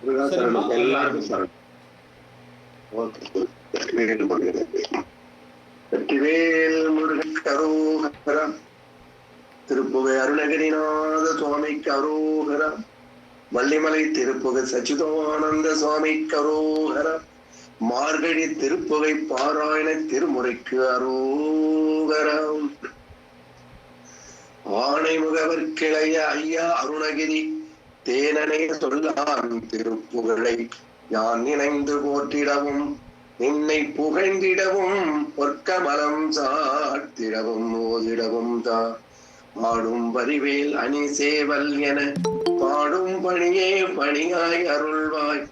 சரிம்மா, சரணம். அது எல்லாருக்கும் ஆரம்பிங்க. சரணம். ஓகே. வெற்றிவேல் முருகன். வெற்றிவேல் முருகன் அரோகரம். திருப்புகை அருணகிரிநாத சுவாமிக்கு அரோகரம். வள்ளிமலை திருப்புகை சச்சிதானந்த சுவாமிக்கு அரோகரம். மார்கழி திருப்புகை பாராயண திருமுறைக்கு அரோகரம். ஆணை முகவர் கிளைய ஐயா அருணகிரி தேனனை சொல்லான் திருப்புகழை யான் நினைந்து போற்றிடவும் நின்னை புகழ்ந்திடவும் பொற்கமலம் சாத்திடவும் ஓதிடவும் தான் பாடும் வரிவேல் அணி சேவல் என பாடும் பணியே பணியாய் அருள்வாய்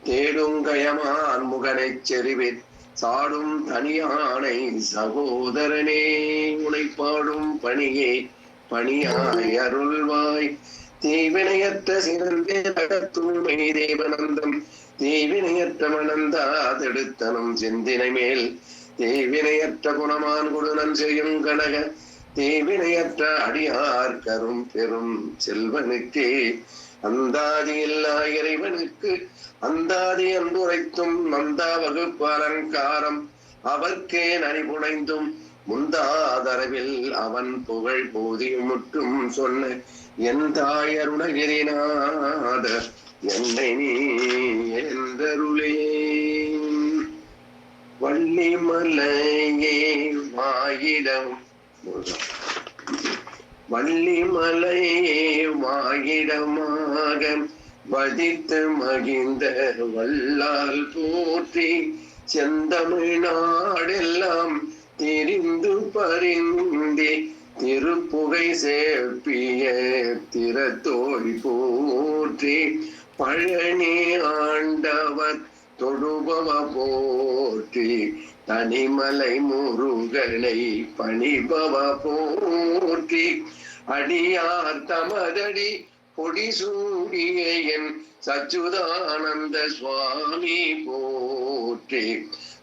தேடும் கயமான் முகனைச் செறிவிற் சாடும் தனியானை சகோதரனே உனை பாடும் பணியே பணியாய் அருள்வாய் தீவினையற்ற சிறந்தே தூய்மை தேவனந்தம் தீவினையற்ற மணந்தாதெடுத்தனும் சிந்தினை மேல் தீவினையற்ற குணமான் குடுநன் செய்யும் கனக தீவினையற்ற அடியார் கரும் பெரும் செல்வனுக்கே அந்தாதி இல்லா இறைவனுக்கு அந்தாதி அன்புரைத்தும் நந்தா வகுப்பு அலங்காரம் அவர்க்கே நனிபுனைந்தும் முந்தாதரவில் அவன் புகழ் போதியும் முற்றும் சொன்ன என் தாய் அருணகிரிநாத என்னை நீ என்றருளே வள்ளிமலையே வாயிடம் வள்ளிமலையே வாயிடமாக வதித்து மகிழ்ந்த வல்லால் போற்றி செந்தமிழ்நாடெல்லாம் தெரிந்து பரிந்தே திருப்புகை சேர்ப்பிய திறத்தோய் போற்றி பழனி ஆண்டவர் தொடுபவ போற்றி தனிமலை முருகனை பணிபவ போற்றி அடியார் தமதடி பொடி சூடிய என் சச்சுதானந்த சுவாமி போற்றி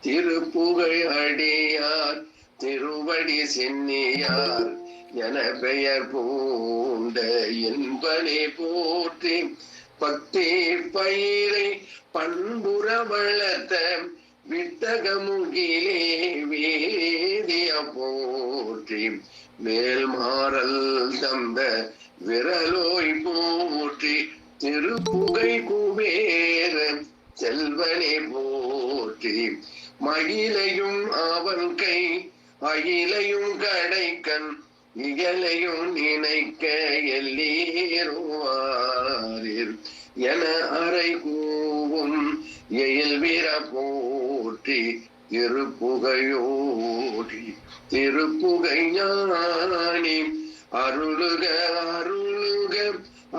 திருப்புகழ் அடியார் திருவடி சென்னியார் என பெயர் பூண்ட என்பனை போற்றி பக்தி பயிரை பண்புற வளர்த்த வித்தகமுகிலே வேதிய போற்றி வேல்மாறல் தந்த விரலோய் போற்றி திருப்புகை குபேர செல்வனை போற்றி மகிழையும் அவன் கை அகிலையும் கடைக்கண் இகலையும் நினைக்க எல்லீருவாரில் என அறை கூவும் எயில்விர போற்றி திருப்புகையோடி திருப்புகை ஞானி அருளுக அருளுக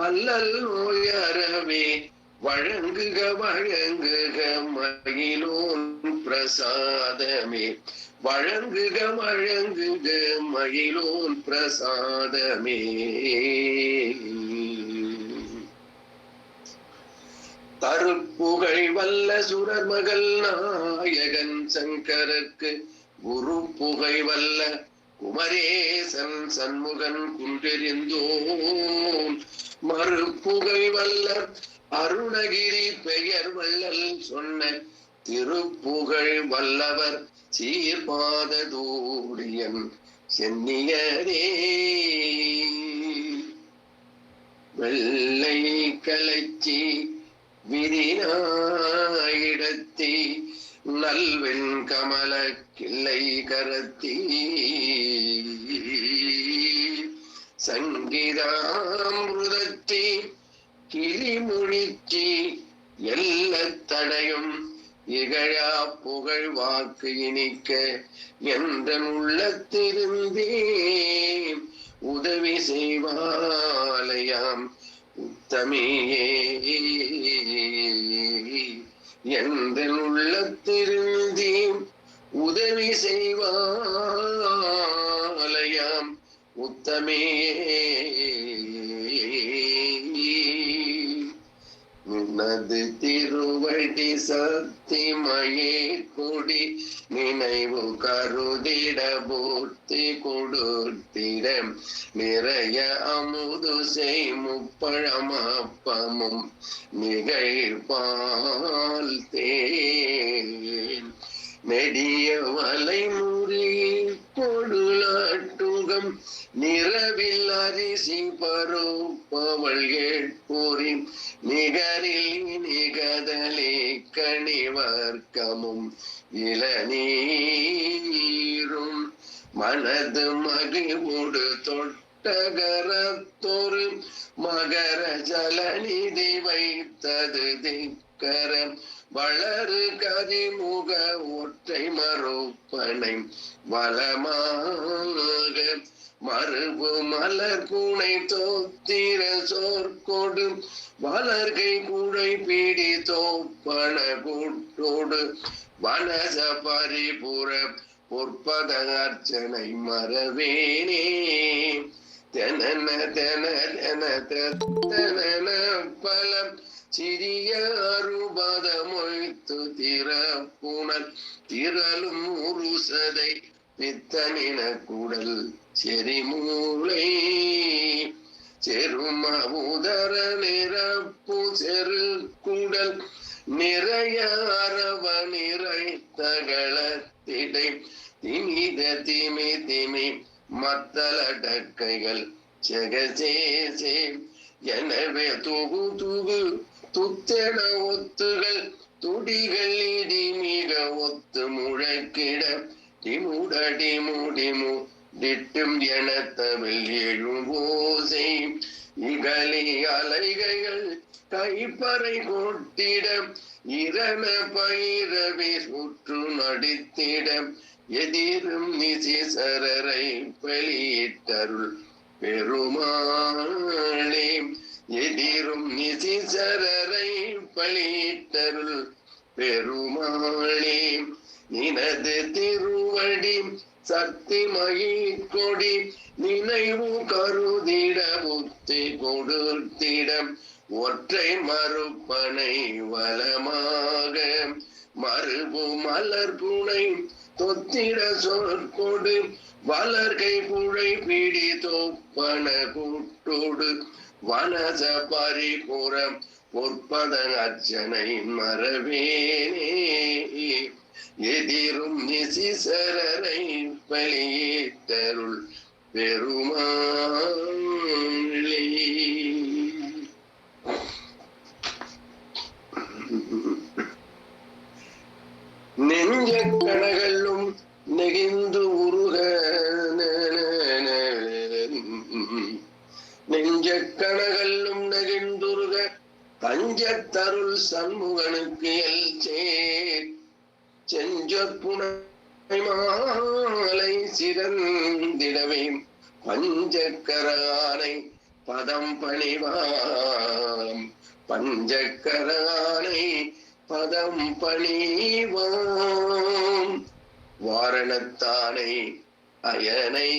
அல்லல் நோயறவே வழங்குக வழங்குக மகிழோன் பிரசாதமே வழங்குக வழங்குக மகிழோன் பிரசாதமே தருப்புகழ் வல்ல சுரர் மகள் நாயகன் சங்கரக்கு குரு புகை வல்ல குமரேசன் சண்முகன் குன்றெறிந்தோம் மறுப்புகை வல்ல அருணகிரி பெயர் வள்ளல் சொன்ன திருப்புகழ் வல்லவர் சீர்பாத தூடியன் சென்னியரே வெள்ளை கலைச்சி விரினாயிடத்தி நல்வெண் கமல கிள்ளை கரத்தி சங்கீதாமிருதத்தி கிளிமுழிச்சி எல்ல தடையும் இகழா புகழ் வாக்கு இனிக்க என்ற உள்ளத்திருந்தே உதவி செய்வாலயாம் உத்தமியே என்ற உள்ளத்திருந்தே உதவி செய்வாலயாம் உத்தமே உனது திருவடி சக்திமயே கொடி நினைவு கருதிட பூர்த்தி கொடுத்திட நிறைய அமுது செய் முப்பழமப்பமும் நிகழ்பால் தேன் நெடிய வலை முறி கொடுலாட்டுகம் நிறவில் அரிசி பருப்பவள் ஏற்போரி நிகரில் நிகதலே கனிவர்க்கமும் இளநீரும் மனது மகிழ்வுடு தொட்டகரத்தொரு மகர ஜலநிதி வைத்தது திக்கரம் வளரு கதிமுக ஒற்றை மறுப்பனை வளமாக மறுபு மலர் கூனை தோத்திர சோர்கொடு வளர்கை கூடை பீடி தோப்பன கூட்டோடு வனச பரிபுற பொற்பத அர்ச்சனை மறவேனே தெனன தென தென தென பலம் சிறிய அறுபத மொய்த்து திறப்புணர் திரளும் உருசதை பித்தனின குடல் செறிமூளை செரும உதர நிரப்பு செரு குடல் நிறைய அரவ நிறைத்தகளத்திடை திமித திமி திமி மத்தலடக்கைகள் செகசேசே எனவே துகு துகு துத்தென ஒத்துகள் துடிகள் இடி மிக ஒத்து முழக்கிட டிமுடடி முடிமு திட்டும் என தமிழ் எழும்போசை இகலி அலைகைகள் கைப்பறை கொட்டிட இரண பயிரவி சுற்று நடித்திட எதிரும் நிசிசரரை வெளியிட்டருள் பெருமாளே எதிரும் நிசிசரரை பலியிட்டருள் பெருமாளே நினது திருவடி சக்திமயி கொடி நினைவு கருதிட புத்தி கொடுத்திட ஒற்றை மறுப்பனை வளமாக மறுபு மலர் புனை தொத்திட சொற்கொடு வளர்கை புழை பிடி தோப்பன கூட்டோடு வனச பரிபுறம் பொற்பத அர்ச்சனை மறவேனே எதிரும் நிசிசரரை பலியிட்டருள் பெருமாளே. நெஞ்ச கணகளும் நெகிந்து உருக நெஞ்ச கணகளும் நெகிந்துருக தஞ்சத்தருள் சண்முகனுக்கு எல் சேர் செஞ்சொற்புனை மாலை சிறந்திடவே பஞ்சக்கரானை பதம் பணிவாம் பஞ்சக்கரானை பதம் பணிவாம் வாரணத்தானை அயனை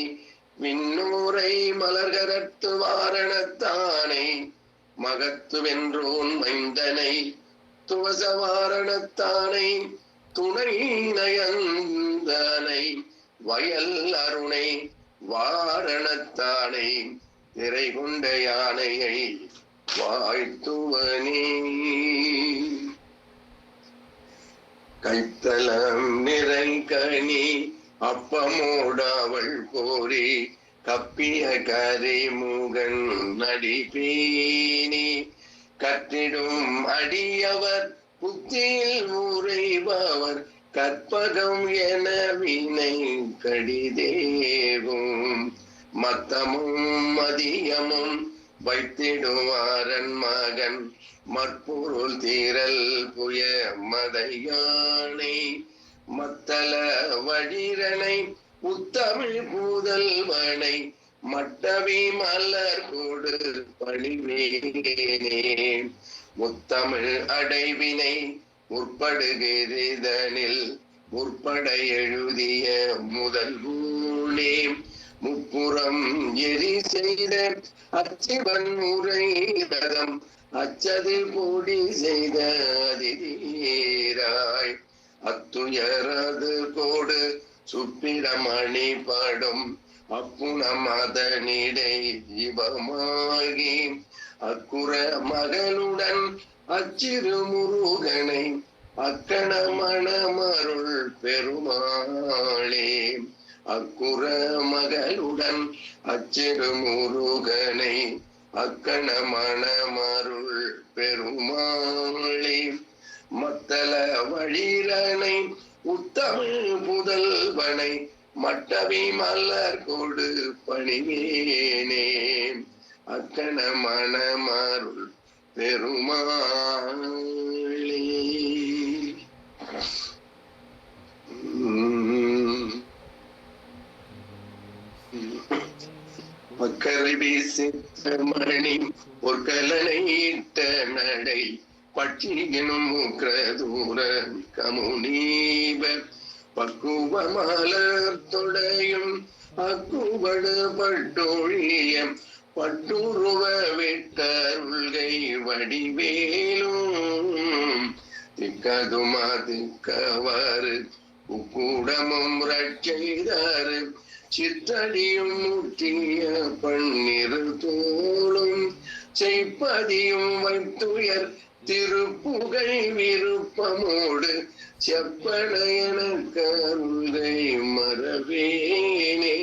விண்ணூரை மலர்கரத்து வாரணத்தானை மகத்து வென்றோன் மைந்தனை துவச வாரணத்தானை துணை நயந்தனை வயல் அருணை வாரணத்தானை திரை கொண்ட யானையை வாழ்த்துவனே. கைத்தலம் நிறைங்கனி அப்பமோடாவள் கோரி கப்பிய கரிமுகன் நடிபேனி கற்றிடும் அடியவர் புத்தியில் உரைபவர் கற்பகம் என வினை கடிதேவும் மத்தமும் மதியமும் வைத்திடுவாரன் மகன் மற்பொருள் தீரல் புய மதையானை மத்தள வழிரனை உத்தமிழ் பூதல்வனை மட்டவி மலர் கொடு பணிவேனே. முத்தமிழ் அடைவினை முற்படுகிறதனில் முற்பட எழுதிய முதல் ஊனே முப்புறம் எரி செய்த அச்சிவன் முறை ரதம் அச்சது பொடி செய்த அதிதீராய் அத்துயரது கோடு சுப்பிரமணி படும் அப்புணம் அதனிடை ஜீவமாகி அக்குற மகளுடன் அச்சிறு முருகனை அக்கண மணமருள் பெருமாளே அக்குற மகளுடன் அச்சிறு முருகனை அக்கண மணமருள் பெருமாளே மத்தள வழிரனை உத்தமிழ் புதல்வனை மட்டவி மலர் கொடு பணிவேனே அக்கண மணமருள் பெருமாளே. பக்கரை வீசி மணி பொற்கலனை இட்ட நடை பட்சியனும் முக்கிரதூர கமுனீப பக்குவ மலர் தொடையும் அக்குவடு பட்டொழிய பட்டுருவ விட்டருள்கை வடிவேலும் திக்கதுமா திக்கவாறு உக்கூடமும் ரட்சைதாறு சித்தடியும் முற்றிய பன்னிரு தோளும் செய்ப்பதியும் வைத்துயர் திருப்புகை விருப்பமோடு செப்பனையன கருதை மரவேனே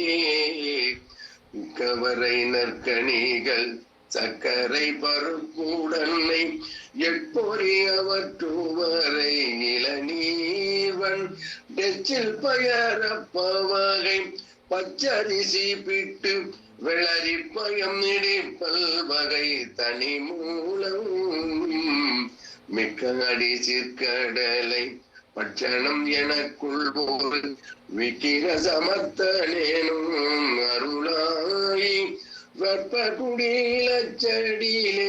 கவரை நற்கணிகள் சக்கரை பருப்புடன்னை எப்பொறி அவற்றுவரை இளநீவன் டெச்சில் பயரப்பவகை பச்சரிசி பிட்டு வெளரி பயம் இடிப்பல் வகை தனி மூலம் மிக்க அடி சிற்கடலை பட்சணம் எனக்குள் போர் விக்கிர சமத்தனேனும் அருளாயி வெப்ப குடியிலே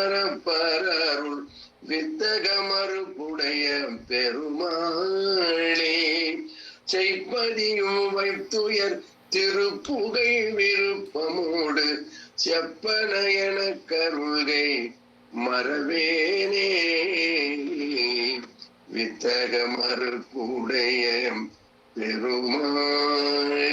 விற்பரமரப்பருள் வித்தக மறுப்புடைய பெருமாளே செய்ப்பதியும் வைத்துயர் திருப்புகை விருப்பமோடு செப்பனையன கருள்கை மரவேனே வித்தக மறுப்புடைய பெருமாளே.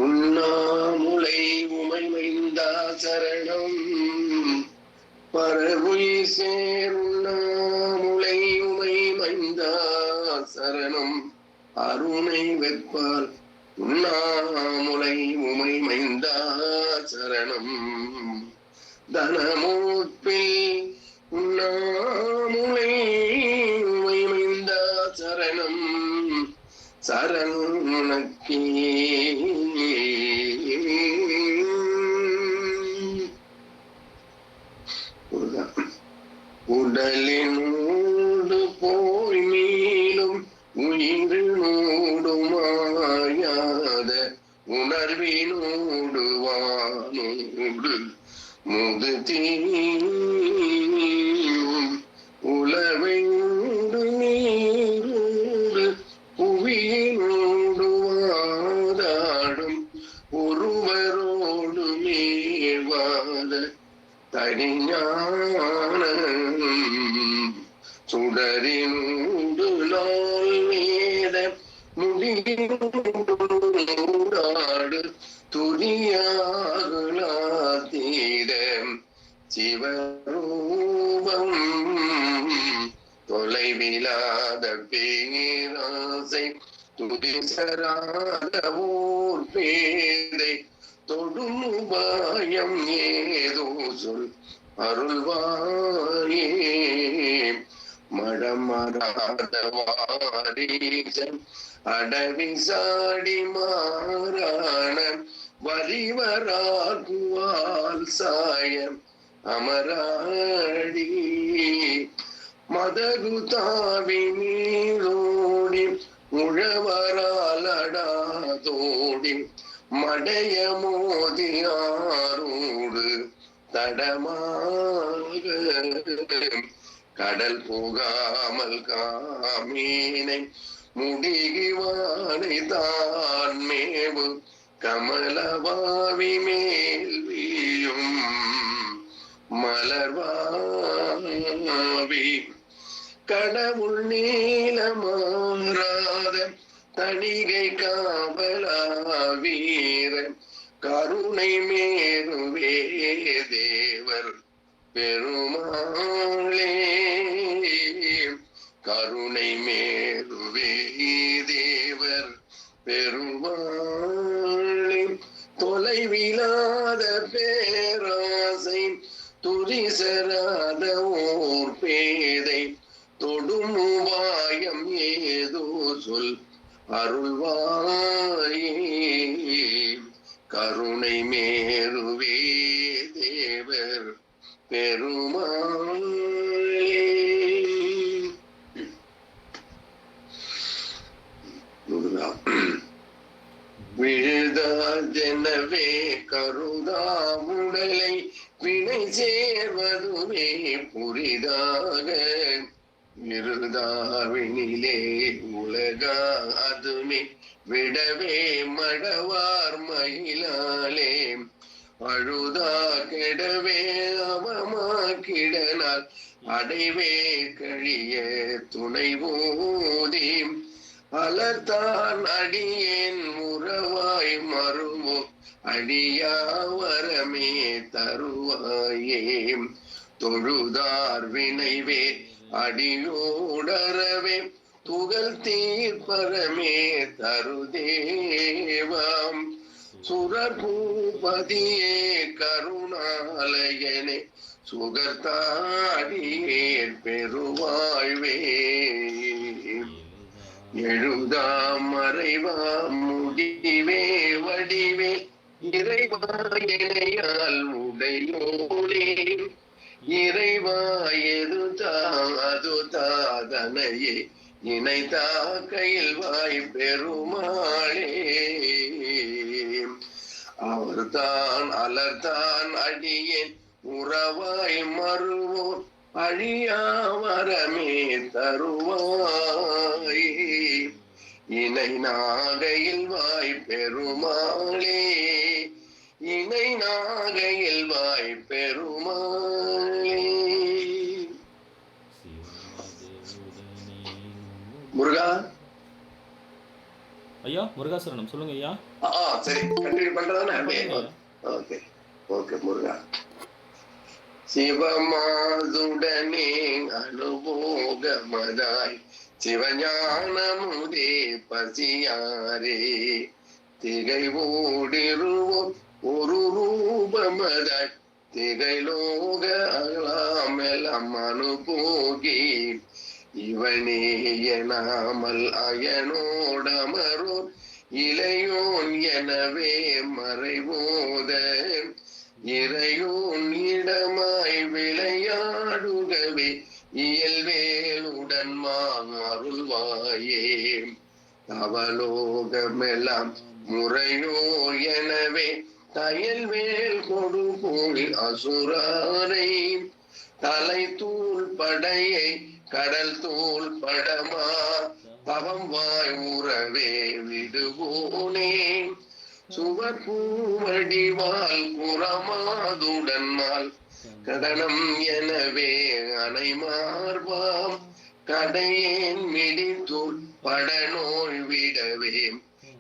உண்ணாமுலை உமைமைந்தா சரணம் பரவுயிர் சேருண்ணாமுலை உமைமைந்தா சரணம் அருணை வெப்பால் உண்ணாமுலை உமைமைந்தா சரணம் தனமூப்பில் உண்ணாமுலை உமைமைந்தா சரணம் சரணக்கே உடலினோடு போய் மீளும் உயிரினோடு மாயாத உணர்வினோடு வானோடு முது தீயும் உளவையோடு நீரோடு புவியினோடு வாதாடும் ஒருவரோடு மேவாத தனிஞானம் சுடரினோடு நாள் வேத முடியோடு துரியாகுலாதீரம் சிவரூபம் தொலைவிலாத பேராசை துதிசராத ஓர் பேரை தொடுமுபாயம் ஏதோ சொல் அருள்வாயே மடமராத வாரீசன் அடவி சாடி மாறான வரிவராகுவால் சாயம் அமராடி மதகு தாவி நீரோடி உழவரால் அடாதோடி மடைய மோதியாரோடு தடமாக கடல் புகாமல் காமீனை முடிகிவானை தான் மேவு கமலவாவி மேல் வீயும் மலர்வாவி கடவுள் நீளமாறாத தணிகை காவலாவீர கருணை மேருவே தேவர் பெருமாளே கருணை மேருவே தேவர் பெருமாளே தொலைவிலாத பேராசை துரிசராத ஓர் பேதை தொடும் உபாயம் ஏதோ சொல் அருள்வாயே கருணை மேருவே தேவர் பெருமாளே. விழுதாதெனவே கருதா உடலை வினை சேர்வதுமே புரிதாக விருதாவினிலே உலகா அதுமே விடவே மடவார் மயிலாலே அழுதா கெடவே அவமாக்கிடனால் அடைவே கழிய துணைவோதி அலர்தான் அடியேன் உறவாய் மறுவோ அடியாவரமே தருவாயே தொழுதார் வினைவே அடியோடரவே துகள் தீர்ப்பரமே தருதேவாம் சுரபூபதியே கருணாலயனே சுகர்த்தாடியே பெருவாழ்வே எழுதாம் மறைவாம் முடிவே வடிவே இறைவாயனையால் உடையோனே இறைவா எது தாதனையே இணைத்தா கையில் வாய் பெருமாளே அவர்தான் அலர்தான் அடியேன் உறவாய் மறுவோர் அழியாவரமே தருவாய் இணை நாகையில் வாய் பெருமாளே இணை நாகையில் வாய் பெருமாளே. முருகா ஐயா முருகாசரணம் சொல்லுங்க ஐயா. சரி கண்டினியூ பண்றதானே? Okay okay. முருகா சிவமாதுடனே அனுபோகமதாய் சிவஞானமுதே பசியாரே திகை ஓடிருவோம் ஒரு ரூபமதாய் திகைலோக அகலாமெல்லாம் அனுபோகி இவனே எனாமல் அயனோடமரோர் இளையோன் எனவே மறைவோத இறையோன் இடமாய் விளையாடுகவே இயல்வேலுடன் அருள்வாயே அவலோகமெல்லாம் முறையோ எனவே தயல்வேல் கொடுபோல் அசுராரை தலை தூள் படையை கடல் தூள் படமா தவம் வாய் உறவே விடுவோனே சுவர்பூவடிவால் புறமாதுடன்மால் கடனம் எனவே அணை மார்பாம் கடையேன் மிடித்தூள் படநோய் விடவே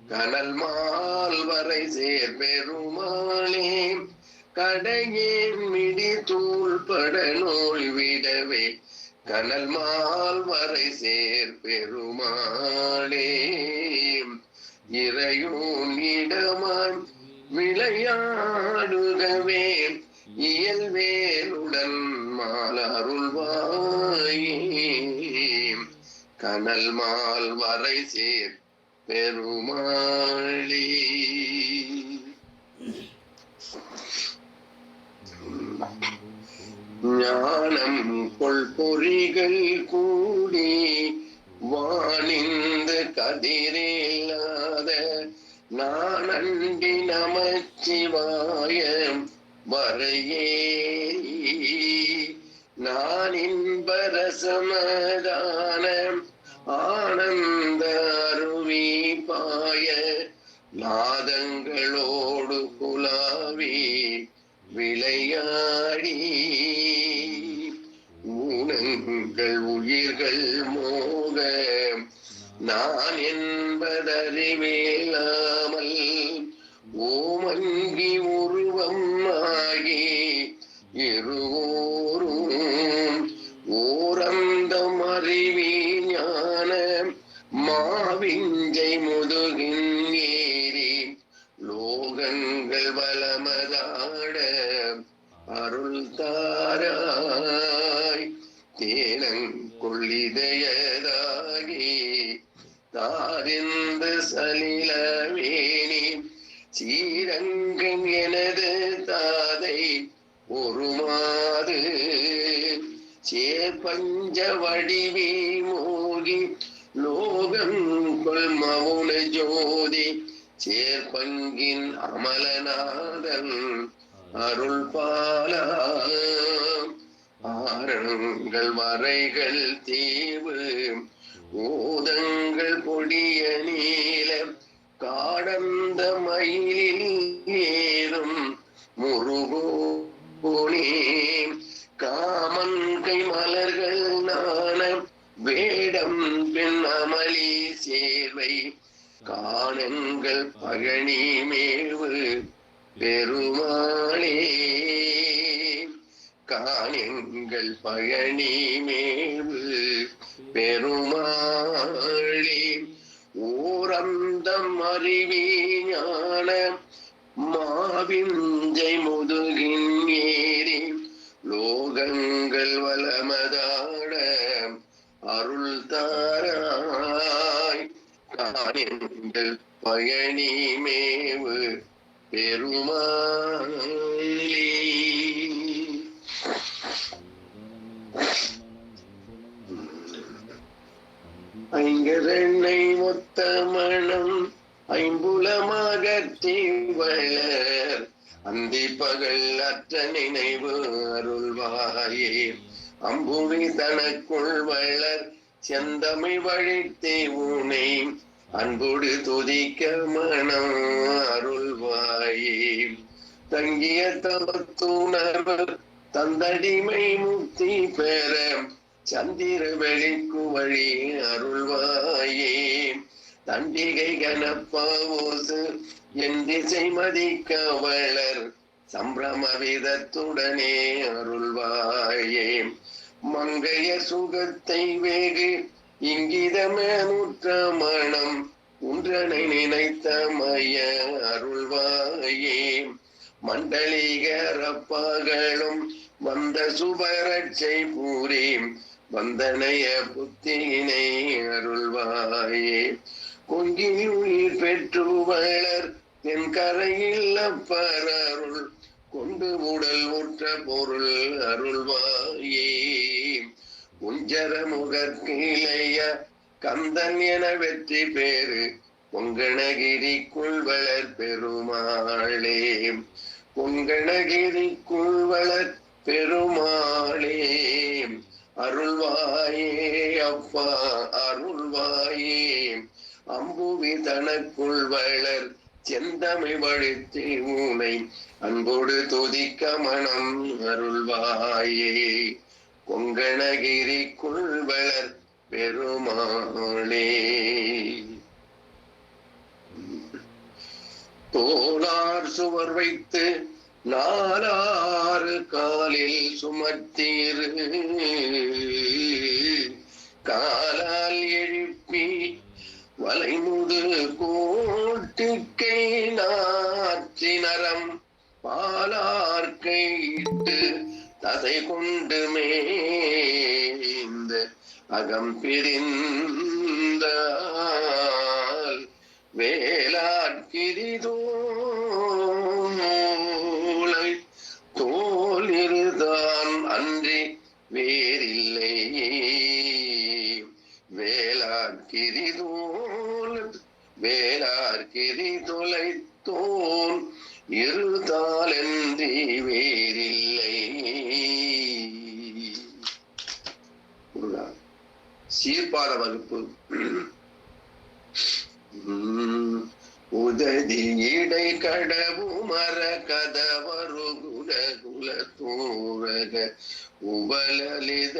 கனல் மால் வரை சேர் பெருமாளே கடையேன் மிடித்தூள் படநோய் விடவே கனல் மால் வரை சேர் பெருமாளே இறையோன் இடமான் விளையாடுகவே இயல்வேலுடன் மாலருள்வாயே கனல் மால் வரை சேர் பெருமாளே. ஞானம் கொள் பொறிகள் கூடி வானிந்த கதிரில்லாத நான் அண்டி நமச்சிவாய வரையே நான் இன்பரசமதான ஆனந்த அருவி பாய நாதங்களோடு குலாவி விளையாடி ஊனங்கள் உயிர்கள் மோக நான் என்பதறிவேலாமல் ஓமங்கி உருவம் ஆகி இருவோரும் ஓரந்தம் அறிவி ஞான மாவிஞ்சை முதுகின் ஏறி லோகங்கள் வலமதாட அருள் தாராய் தேனங்கொள்ளிதையதாகி தாரிந்த சலிலவேணி சீரங்கன் எனது தாதை ஒருமாறு சேர்பஞ்ச வடிவி மோகி லோகங்கொள் மவுன ஜோதி சேர்பங்கின் அமலநாதன் அருள் பாலா ஆரங்கள் வரைகள் தீவு ஊதங்கள் கொடிய நீல காடந்த மயிலில் ஏதும் முருகோனே காமன்கை மலர்கள் நாண வேடம் பெண் அமளி சேர்வை காணங்கள் பழனி மேவு பெருமாளே காணங்கள் பழனி மேவு பெருமாளே ஓரந்தம் அறிவி ஞான மாவிஞ்சை முதுகின் ஏறி லோகங்கள் வலமதாட அருள் தாராய் காணங்கள் பழனி மேவு பெருமாளே. ஐங்கரனை மொத்த மனம் ஐம்புலமாகத்தி வளர் அந்தி பகல் அற்ற நினைவு அருள்வாயே அம்புவி தனக்குள் வளர் செந்தமிழ் வழித்தே உனை அன்போடு துதிக்க மனம் அருள்வாயே தங்கிய தவத்துணர்வு தந்தடிமை முக்தி பெற சந்திர வெளிக்கு வழி அருள்வாயே தண்டிகை கனப்பாவோசு என் திசை மதிக்க வளர் சம்பிரம விதத்துடனே அருள்வாயே மங்கைய சுகத்தை வேகு இங்கிதமேனுற்ற மனம் உன்றனை நினைத்த மைய அருள்வாயே மண்டலிகரப்பகளும் வந்த சுபரட்சை பூரி வந்தனைய புத்தியினை அருள்வாயே கொங்கில் உயிர் பெற்று வளர் தென் கரையில் அப்பரருள் கொண்டு உடல் உற்ற பொருள் அருள்வாயே உஞ்சர முகற்கிளைய கந்தன் என வெற்றி பேரு பொங்கணகிரிக்குள் வளர் பெருமாளே பொங்கணகிரிக்குள் வளர் பெருமாளே அருள்வாயே அப்பா அருள்வாயே அம்புவி தனக்குள் வளர் செந்தமிழ் வழித்தே ஊனை அன்போடு துதிக்க மனம் அருள்வாயே கொங்கணகிரிக்குள் வளர் பெருமாளே தோளார் சுவர் வைத்து நாலாறு காலில் சுமத்தீரு காலால் எழுப்பி வளைமுது கோட்டுக்கை நாற்றினரம் பாலார்க்கை இட்டு தசை கொண்டு மேந்த அகம் பிரிந்தால் வேளாட்கிரிதோலை தோலிருதான் அன்றி வேறில்லை வேளார்கிரி தொலை தோன் இருதாலன்றி வேறில்லை. சீர்பாத வகுப்பு. உததி ஆருகுல குல தூரக உபலலித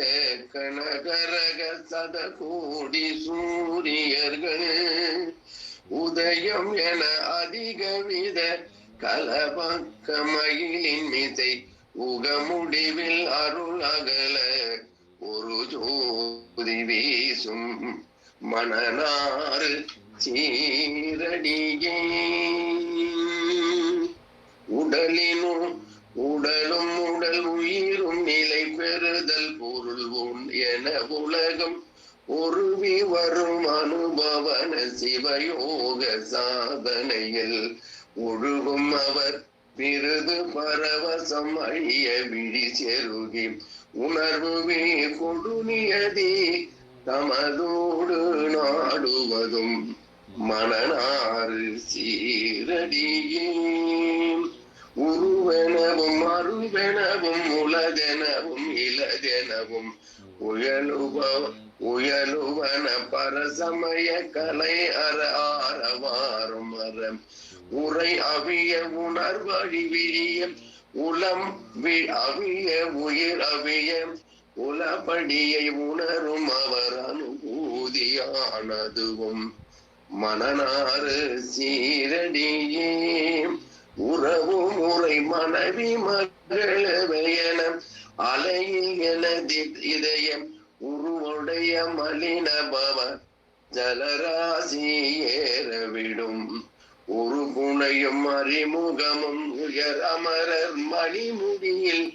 கனகரக சதகோடி சூரியர்கள் உதயம் என அதிகவித கலபக்க மயிலின் மிசை உகமுடிவில் அருள் அகல ஒரு ஜோதி வீசும் மணனாறு சீரடியே உடலினும் உடலும் உடல் உயிரும் நிலை பெறுதல் பொருள் என உலகம் ஒருவி வரும் அனுபவன சிவயோக சாதனையில் ஒழுகும் அவர் விருது பரவசம் அழிய விழி செருகி உணர்வுவே கொடுநியதி தமதோடு நாடுவதும் மணனாறு சீரடியே உருவெனவும் அருவெனவும் உலதெனவும் இலதெனவும் உயலுவன பரசமய கலை ஆரவாரம் அறம் உரை அவிய உணர்வழி விழிய உளம் அவிய உயிர் அவிய உலபடியை உணரும் அவர் அனுபூதியானதுவும் மணனாறு சீரடியே உறவு முறை மனைவி மகளவையன அலையில் எனது இதயம் உருவுடைய மலின பவ ஜலராசி ஏறவிடும் ஒரு புனையும் அறிமுகமும் உயர் அமரர் மணிமுடியில்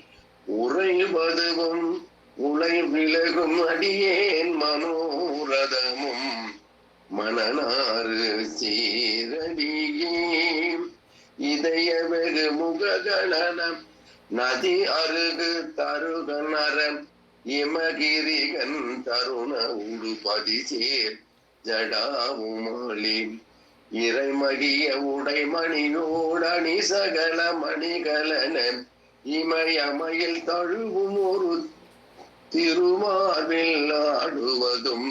உறைவதுவும் உலை விலகும் அடியேன் மனோரதமும் மணனாறு சீரடியே இதய வெகு முககணனம் நதி அருகு தருகனரம் இமகிரிகன் தருண உடுபதி சேர் ஜடாவுமாளி இறைமகிய உடைமணியோடணி சகல மணிகலன இமயமயில் தழுவும் ஒரு திருமாவில் ஆடுவதும்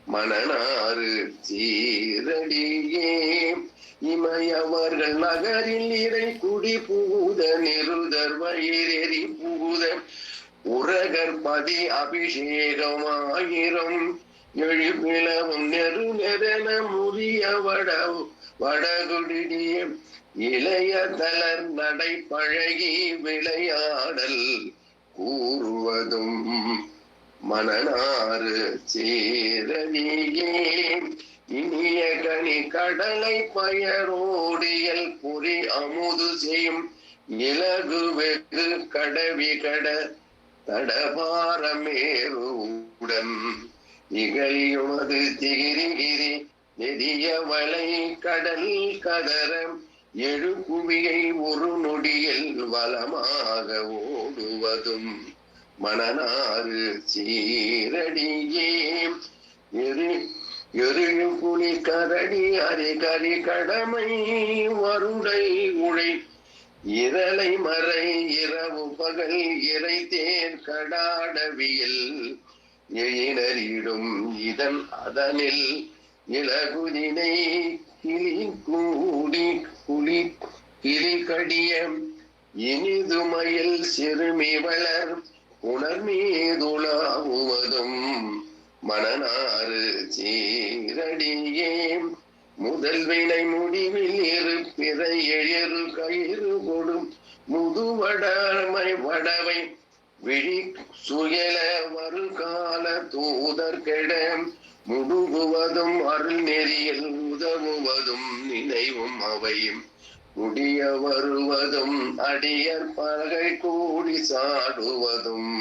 மணனாறு சீரடியே இமையவர்கள் நகரில் இறை குடி புகுத நிருதர் வயிறெறி புகுத உரகர் பதி அபிஷேகமாயிரம் எழுப்பிளவும் நெருநெறன முறிய வடகுடிய இளைய தளர் நடை பழகி விளையாடல் கூறுவதும் மணனாறு சீரடியே இனிய கனி கடலை பயரோடியல் புரி அமுது செய்யும் இலகு வெகு கடவி கட தடபாரமேருடன் இகழியுமது திகிரிகிரி நெடிய வளை கடல் கதற எழு குவியை ஒரு நொடியில் வளமாக ஓடுவதும் மணனாறு சீரடியே எரிழு புலி கரடி அரிகரி கடமை வருடை உழை இரலை மறை இரவு பகல் இறை தேர் கடாடவியல் எழினரிடும் இதன் அதனில் இலகுதினை கிளி கூடி குளி கிளி கடிய இனிதுமயில் சிறுமி வளர் உணர்மீதுலாவுவதும் மணனாறு சீரடியே முதல் வினை முடிவில் இரு பிறை எழிறு கயிறு கொடும் முதுவடமை வடவை விழி சுயல வருகால தூதர் கெட முடுகுவதும் அருள் நெறியில் உதவுவதும் நினைவும் அவையும் முடிய வருவதும் அடியர் பகை கூடி சாடுவதும்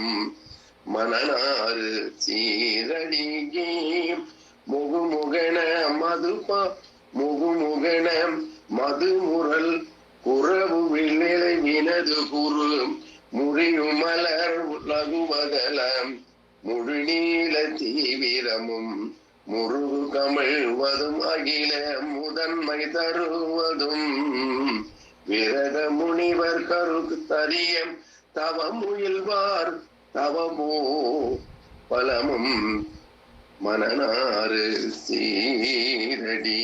மணனாறு சீரடியே முகுமுகன முகுமுகன மதுமுரல் குறவு விலை வினது குரு முறியுமலர் லகுவதலம் முழுநீல தீவிரமும் முருகு கமிழ்வதும் அகில முதன்மை தருவதும் விரத முனிவர் கருக்கு தரியம் தவமுயல்வார் தவமோ பலமும் மணனாறு சீரடி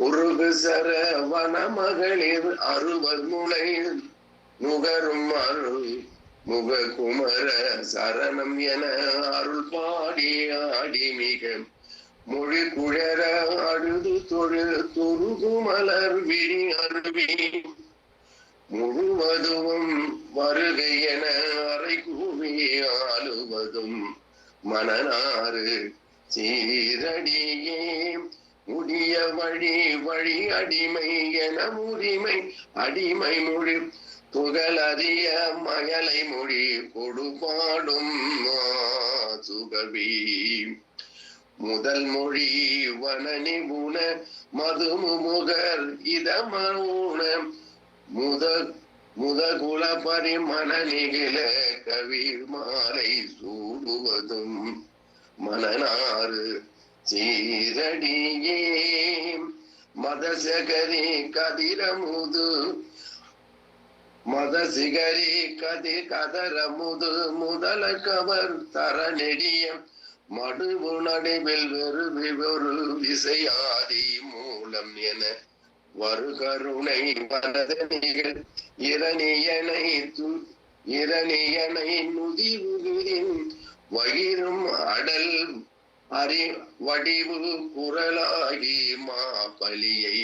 முருகு சர வனமகளிர் அறுவர் முனை நுகரும் அருள் முக குமர சரணம் என அருள் பாடி ஆடி மிக மொழி குழற அழுது தொழு துருகு மலர் விழி அருவி முழுவதும் வருகை என அறை கூவி ஆளுவதும் மனநாறு சீரடியே முடிய வழி வழி அடிமை என உரிமை அடிமை மொழி புகழறிய மயலை மொழி கொடுபாடும் சுகவி முதல் மொழி வனனி குண மதுமுகர் இதமூன முதகுல பரிமண நிகில கவிர் மாலை சூடுவதும் மனநாறு சீரடியே மதசகரி கதிரமுது மதசிகரி கதரமுது முதல கவர் தர நெடியம் மடுவு நடுவில் வெறு விசையாதி மூலம் என வருகருணை வனதனிகள் இரணியனை நுதிவுகிரின் வகிரும் அடல் அறி வடிவு குரலாகி மாபலியை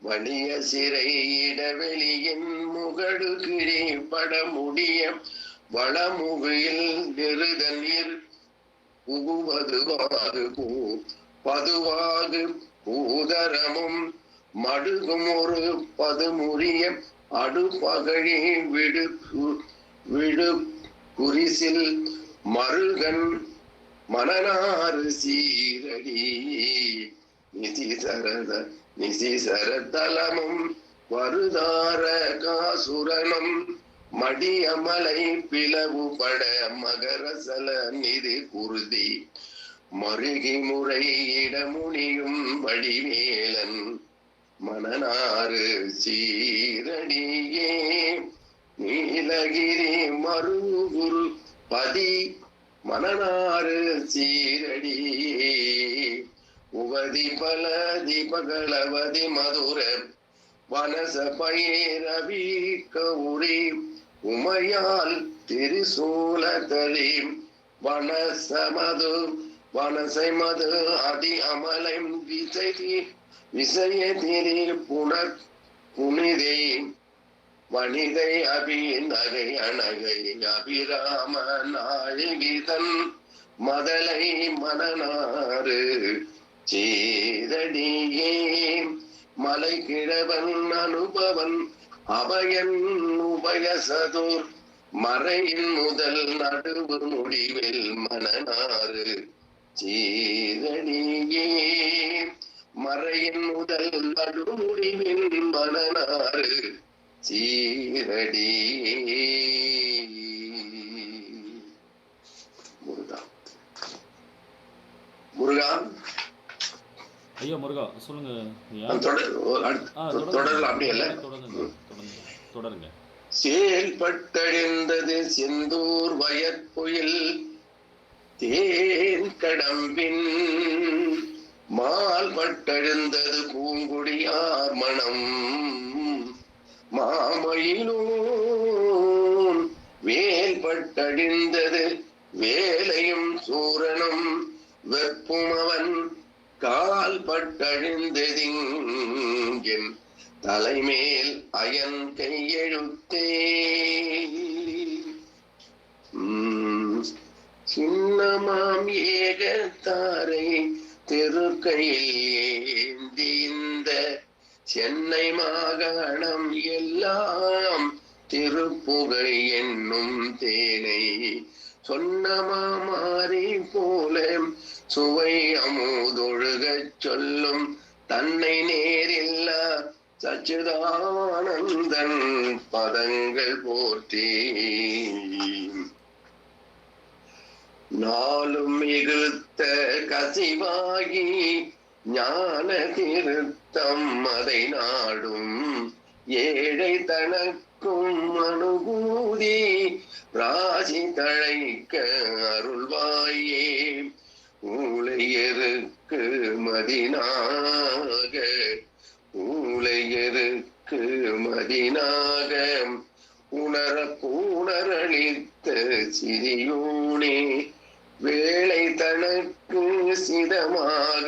வலிய சிறை இடவெளியின் முகடு கிழி படமுடிய வளமுகில் நெருத நீர் புகுவதுவாது பதுவாகு பூதரமும் மடுகும் ஒரு பதுமுறிய அடுபகழி விடு குறிசில் மருகன் மனநாறு சீரடி நிசிசர தலமும் வருதார காசுரனும் மடியமலை பிளவு பட மகரசல நிதி குருதி மருகி முறை இடமுனியும் வடிவேலன் மனநாறு சீரடியே நீலகிரி மருகுரு பதி மனநாறு சீரடியே உவதி பல தீபகளவதி மதுர வனச பயிரவி கௌரி உமையால் திரிசூல தளி வனசை மது அதி அமலை விசய திரி புனிதை வனிதை அபி நகை அணகை அபிராம நாயகிதன் மதலை மனநாறு சீரடியே மலை கிழவன் அனுபவன் அபயன் உபயசதுர் மறையின் முதல் நடுவு முடிவில் மனநாறு சீரடியே மறையின் முதல் நடு முடிவில் மனநாறு சீரடி. முருகா ஐயா முருகா சொல்லுங்க. தொடரலாம் அப்படி இல்ல, தொடருங்க. செயல்பட்டழிந்தது செந்தூர் வயற்புயில் தேன் கடம்பின் மால் பட்டெழுந்தது பூங்குடியார் மணம் மாமயிலூன் வேல் பட்டழிந்தது வேலையும் சூரனும் வெப்பும் அவன் கால் பட்டழிந்ததிங்கென் தலைமேல் அயன் கையெழுத்தே சின்னமாம் ஏகத்தாரை திருக்கையில் ஏந்தி இந்த சென்னை மாகாணம் எல்லாம் திருப்புகை என்னும் தேனை சொன்னமாரி போல சுவை அமுதொழுகச் சொல்லும் தன்னை நேரில்லா சச்சிதானந்தன் பதங்கள் போற்றி நாளும் மிகுத்த கசிவாகி ஞான திருத்தம் அதை நாடும் ஏழை தனக்கும் அனுபூதி ராசி தழைக்க அருள்வாயே ஊழையருக்கு மதினாக உலகிற்கு மதினாக உணர பூணரளித்த சிறியோனே வேலை தனக்கு சிதமாக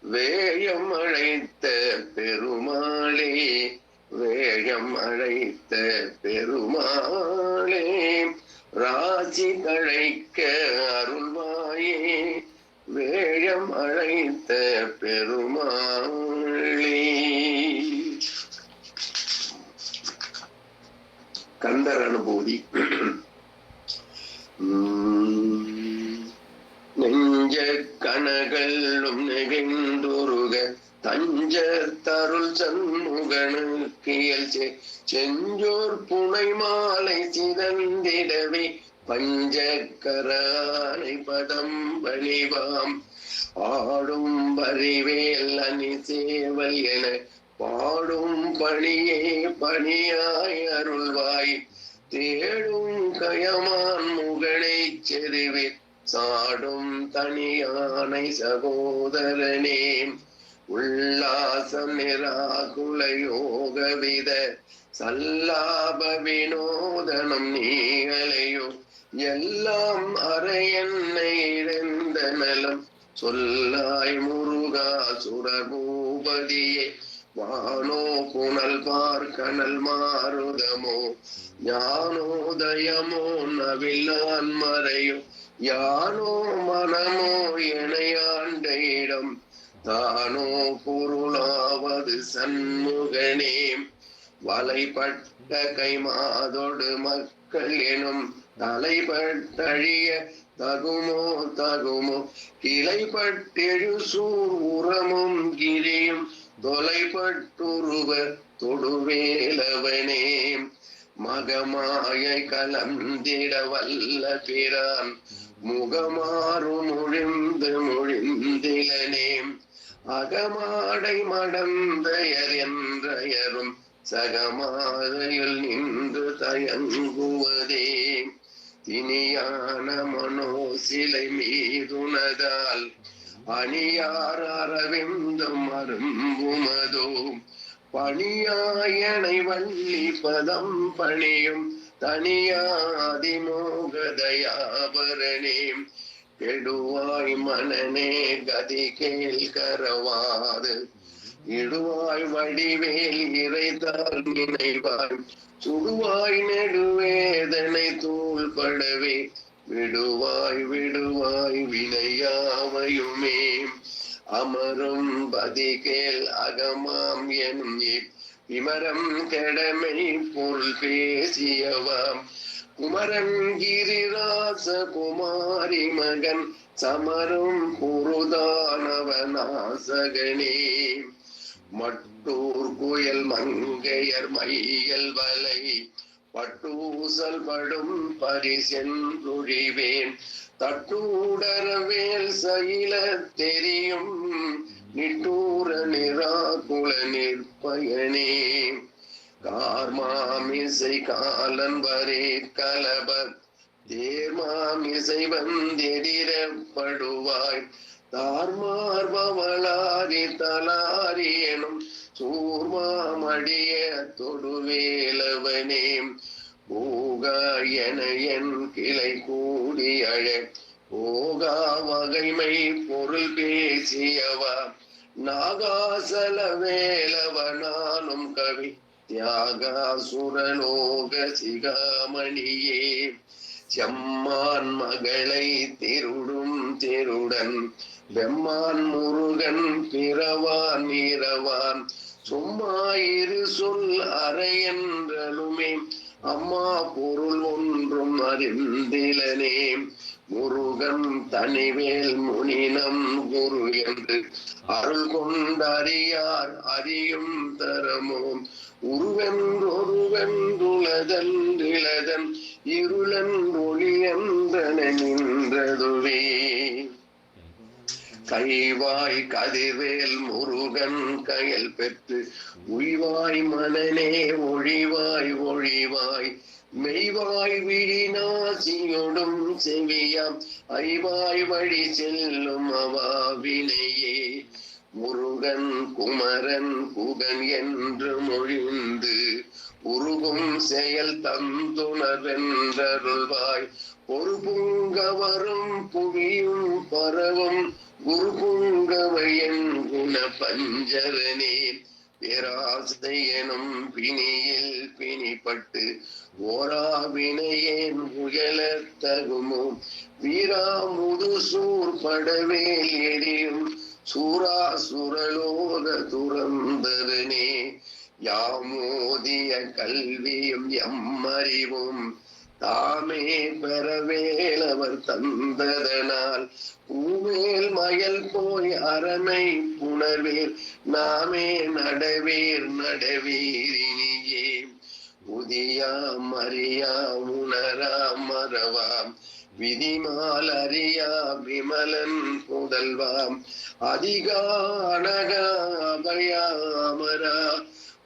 வேயம் அழைத்த பெருமாளே வேகம் அழைத்த பெருமாளே ராசி கழைக்க அருள்வாயே வேகம் அழைத்த பெருமாளே. கந்தர் அனுபூதி. நெஞ்ச கனகளும் நெகிழ்ந்துருக தஞ்ச தருள் சண்முகனுக்கியல் செஞ்சோர் புனை மாலை சிதந்திடவே பஞ்சக்கரானை பதம் பணிவாம் ஆடும் பரிவேல் அணி சேவல் என பாடும் பணியே பணியாய் அருள்வாய் தேடும் கயமான் முகனை செருவே சாடும் தனியானை சகோதரனே உல்லாசம் நிராகுல யோகவித சல்லாப வினோதனம் நீகளையோ எல்லாம் அறையன்னை இழந்த நலம் சொல்லாய் முருகா சுரபூபதியே வானோ புனல் பார்க்கனல் மாருதமோ ஞானோதயமோ நவிலான் மறையோ யானோ மனமோ எனையாண்ட இடம் தானோ பொருளாவது சண்முகனே வலைப்பட்ட கை மாதொடு மக்கள் எனும் தலைப்பட்டழிய தகுமோ தகுமோ கிளைப்பட்டெழு சூர் உரமும் கிரியும் தொலைப்பட்டுருவ தொடுவேலவனே மகமாயை கலந்திட வல்ல பிரான் முகமாறு மொழிந்திலனே அகமாடை மடந்தையர் என்றயரும் சகமாதையில் நின்று தயங்குவதே தினியான மனோ சிலை மீதுனதால் அணியார் அரவிந்தம் அரும்புமதோ பணியாயனை வள்ளி பதம் பணியும் தனியாதிமோகதயாபரணே கெடுவாய் மனநே கதி கேள் கரவாது இடுவாய் வடிவேல் இறைத்தால் நினைவாய் சுடுவாய் நெடுவேதனை தூள்படவே விடுவாய் விடுவாய் வினையாவையுமே அமரும் பதிகேல் அகமாம் எனும் விமரம் கெடமை பொருள் பேசியவாம் குமரன் கிரிராச குமாரி மகன் சமரும் புருதானவநாசகனே மட்டூர் குயல் மங்கையர் மையல் வலை பட்டூசல் படும் பரிசென்றுழிவேன் தட்டூடரவேல் சயில தெரியும் நிட்டூர நிராகுல நிற்பயனே கார்மாமிசை காலன் வரே கலபர் தேர்மாமிசை வந்தெதிரப்படுவாய் தார்மார்பவளாரி தலாரி எனும் சூர்மாமடிய தொடுவேலவனே போகா என என் கிளை கூடி அழ போகா வகைமை பொருள் பேசியவா நாகாசல வேலவனாலும் கவி தியாகாசுரலோக சிகாமணியே செம்மான் மகளை திருடும் திருடன் வெம்மான் முருகன் பிறவான் இரவான் சும்மாயிரு சொல் அறையன்றலுமே அம்மா பொருள் ஒன்றும் அறிந்திலனே முருகன் தனிவேல் முனினம் குரு என்று அருள் கொண்டறியார் அறியும் தரமோ உருவென்றொருவென்றுளதன் இருளன் ஒளியன்றன நின்றதுவே கைவாய் கதிர்வேல் முருகன் கயல் பெற்று உய்வாய் மனநே ஒழிவாய் ஒழிவாய் மெய்வாய் விழிநாசியொடும் செவியாம் ஐவாய் வழி செல்லும் அவாவினையே முருகன் குமரன் குகன் என்று மொழிந்து உருகும் செயல் தந்துணர்வென்றருள்வாய் ஒரு புங்கவரும் புவியும் பரவும் குரு புங்கவையன் குண பஞ்சரனே பேராசை எனும் பிணியில் பிணிப்பட்டு ஓராவினையேன் உயல தகுமோ வீரா முதுசூர் படவேல் எரியும் சூராசுரலோக துறந்தரனே யாமோதிய கல்வியும் எம்மறிவும் தாமே பெறவேலவர் தந்ததனால் பூமேல் மயல் போய் அரணை புணர்வேல் நாமே நடவேர் நடவீரினியே உதியா மரியா உணரா மறவாம் விதிமால் அறியா விமலன் புதல்வாம் அதிகானக அபயாமரா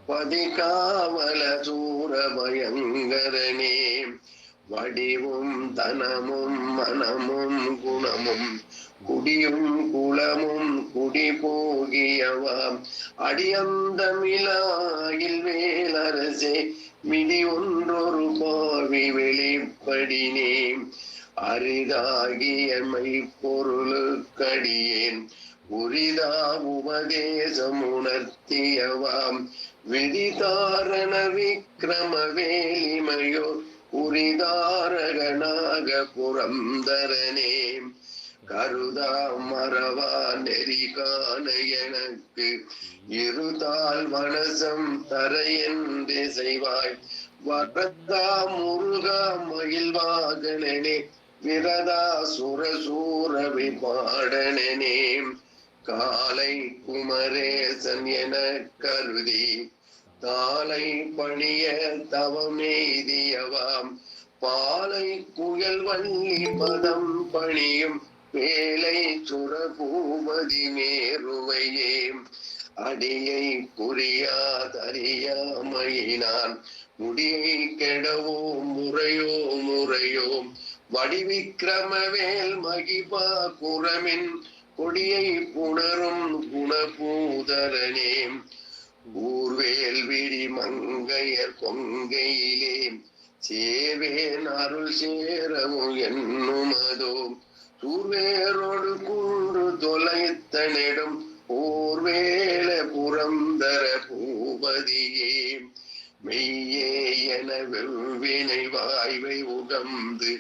பதிகாவல சூர பயங்கரனே வடிவும் தனமும் மனமும் குணமும் குடியும் குளமும் குடி போகியவாம் அடியந்தமிழாயில் வேலரசே மிடி ஒன்றொரு பாவி வெளிப்படினே அரிதாகிய மெய்ப்பொருளுக்கடியேன் உரிதா உபதேசம் உணர்த்தியவாம் விதிதாரண விக்ரம வேலிமையோ உரிதாரகனாக புரந்தரனே கருதா மறவா நெறி காண எனக்கு இருதால் மனசம் தரையென்று செய்வாய் வரதா முருகா மகிழ்வாகனே விரதா சுரசூரவி பாடனே காலை குமரேசன் என கருதி தாளை பணிய தவமெய்தியவாம் பாலை குயல் வள்ளி பதம் பணியும் வேலை சுரபூபதி மேருவையே அடியை புரியாதறியாமையினான் முடியை கெடவோ முறையோ முறையோ வடிவிக்கிரமவேல் மகிபா குரமின் கொடியை புணரும் குணபூதரனே ஊர்வேல் விரி மங்கையர் பொங்கையிலே சேவேன் அருள் சேரவும் என்னுமதோ சூர்வேரோடு குன்று தொலைத்த நெடும் ஊர்வேல புரந்தர பூபதியே மெய்யே என வெவ்வினை வாய்வை உகந்து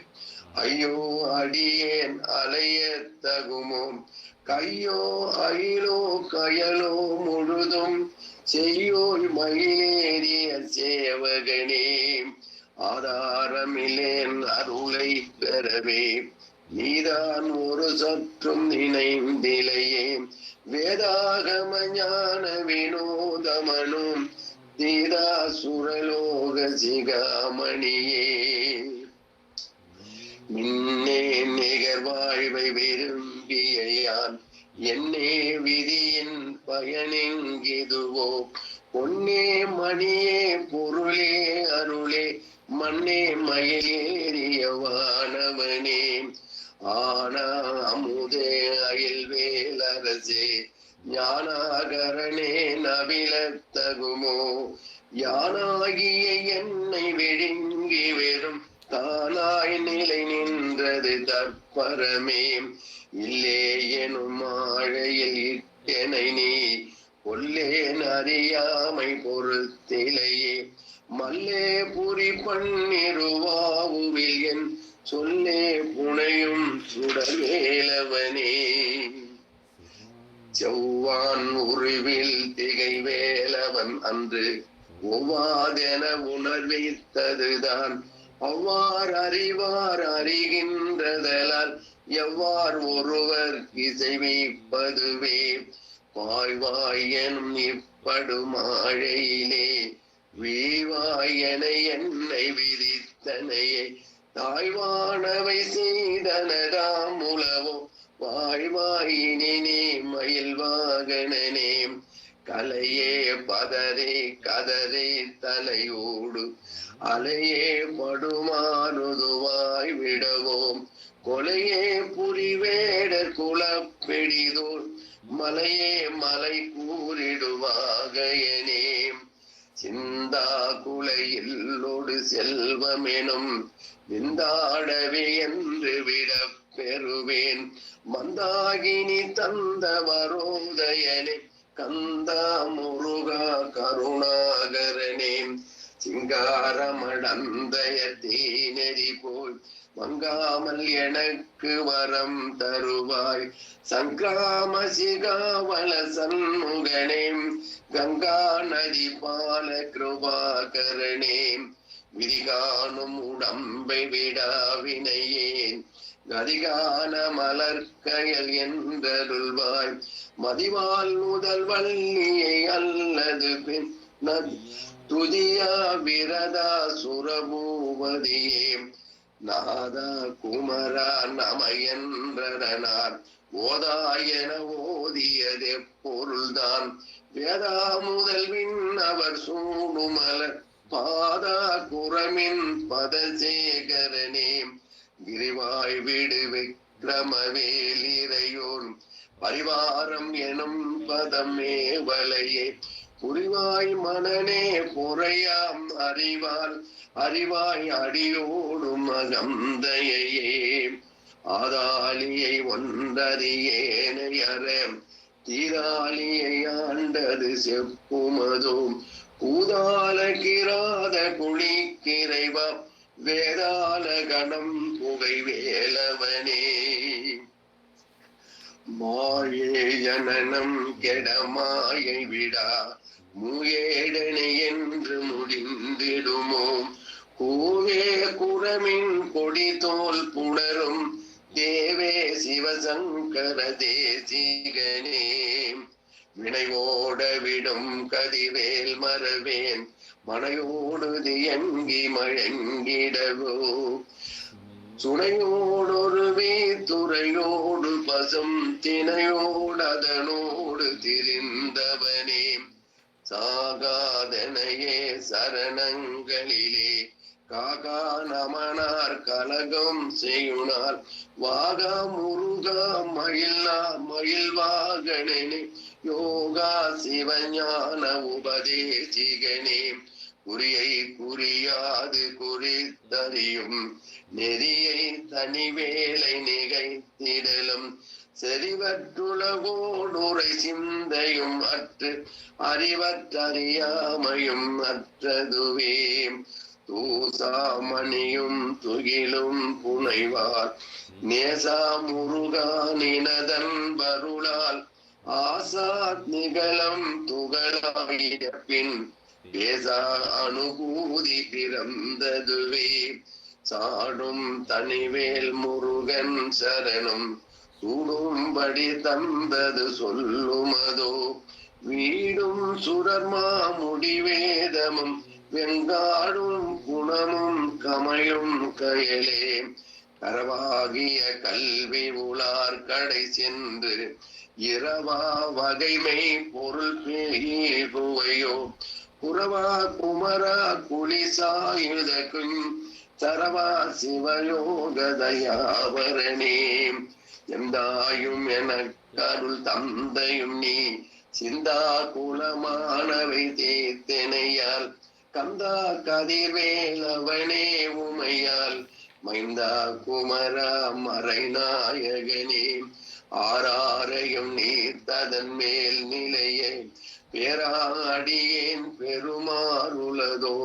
ஐயோ அடியேன் அலைய தகுமோ கையோ அயிலோ கயலோ முழுதும் செய்யோய் மயிலேறிய சேவகனே ஆதாரமில்லேன் அருளை பெறவே நீதான் ஒரு சற்றும் நினைந்திலையே வேதாகம ஞான வினோதமனும் தீதா சுரலோக சிகாமணியே மின்னே நிகர் வாழ்வை விரும்பியான் என்னே விதியின் பயனெங்கிதுவோ பொன்னே மணியே பொருளே அருளே மண்ணே மயிலேறியவானவனே ஆனா அமுதே அயல் வேலரசே ஞானாகரணே நபிலத்தகுமோ யானாகிய என்னை விழுங்கி வெறும் தானாய் நிலை நின்றது தற்பரமே இல்லே எனும் ஆழையில் இட்டெனை நீ கொல்லேன் அறியாமை பொறுத்திலையே மல்லே புரி பன்னிருவாவுவில் என் சொல்லே புனையும் சுடவேலவனே செவ்வான் உருவில் திகை வேலவன் அன்று ஒவ்வாதென உணர்வித்ததுதான் அவ்வாறு அறிவார் அறிகின்றதலால் எவ்வாறு ஒருவர் இசைவிப்பதுவே வாய்வாய் எனும் இப்படுமாழையிலே வீவாயன என்னை விதித்தனையே தாய்வானவை செய்தனதாம் உலவோ வாய்வாயினே மயில் வாகனனே கலையே பதரே கதரே தலையோடு அலையே படுமாறுதுவாய் விடவோம் கொலையே புரிவேடர் குலப்பெடிதோர் மலையே மலை கூறிடுவாகையனே. சிந்தா குலையில்லொடு செல்வமெனும் விந்தாடவே என்று விட பெறுவேன். மந்தாகினி தந்த வரோதயனே கந்தா முருகா கருணாகரனே. சிங்காரமடந்தய தேனெறி போய் மங்காமல் எனக்கு வரம் தருவாய். சங்கிராம சிகாவல சண்முகனே கங்கா நதி பால கிருபாகரனே. விதிகானும் உடம்பை விடாவினையேன் கதிகான மலர்கயல் என்றருள்வாய். மதிவால் முதல் வள்ளியை அல்லது பின் துதியா விரதா சுரபூபதியே. நாதா குமரா நமையன்றனார் ஓதாயன ஓதியதே பொருள்தான். வேதா முதல்வின் அவர் சூடுமலர் பாதா குரமின் பதசேகரனே. கிரிவாய் விடு விக்ரமவேலிரையோன் பரிவாரம் எனும் பதமே வலையே. புரிவாய் மனனே பொறையாம் அறிவால் அறிவாய் அடியோடும் அகந்தையே. ஆதாலியை ஒன்றறியேனை அற தீராலியை ஆண்டது செப்புமதோ. பூதால கிராத குளிக்கிறைவா வேதால கணம் புகை வேலவனே. மாயே ஜனனம் கெடமாயை விடா முயேடனை என்று முடிந்திடுமோ. கூவே குரமின் கொடி தோல் புணரும் தேவே சிவசங்கர தேசிகனே. வினைவோட விடும் கதிவேல் மறவேன் மனையோடு தியங்கி மழங்கிடவோ. சுனையோடொரு வீத்துறையோடு பசும் தினையோடு அதனோடு திரிந்தவனே. சாகாதனையே சரணங்களிலே காகா நமனார் கலகம் செய்யுனார். வாகா முருகா மயிலா மயில்வாகனே யோகா சிவஞான உபதேசிகனே. குறியை குறியாது குறித்தறியும் நெறியை தனிவேலை நிகைத்திடலும். செறிவற்றுலகோடுரை சிந்தையும் அற்று அறிவற்றறியாமையும் அற்றதுவே. தூசாமணியும் துகிலும் புனைவார் நேசா முருகா நினதன் பருளால். ஆசாத் நிகழம் துகளாகிய பின் பேசா அனுபூதி பிறந்ததுவே. சாடும் தனிவேல் முருகன் சரணம் சூடும்படி தந்தது சொல்லுமதோ. வீடும் சுரர்மா முடிவேதமும் வெங்காடும் குணமும் கமையும் கயலே. கரவாகிய கல்வி உளார் கடை சென்று இரவா வகைமை பொருள் புவையோ. குரவா குமரா குளிசாயுதக்கும் சரவா சிவயோகதயாவரணே. எந்தாயும் எனக்கருள் தந்தையும் நீ சிந்தா குலமானவை தேத்தனையால். கந்தா கதிர்வேலவனே உமையால் மைந்தா குமரா மறைநாயகனே. ஆறாரையும் நீர்த்ததன் மேல் நிலையை பேராடியேன் பெருமாறுலதோ.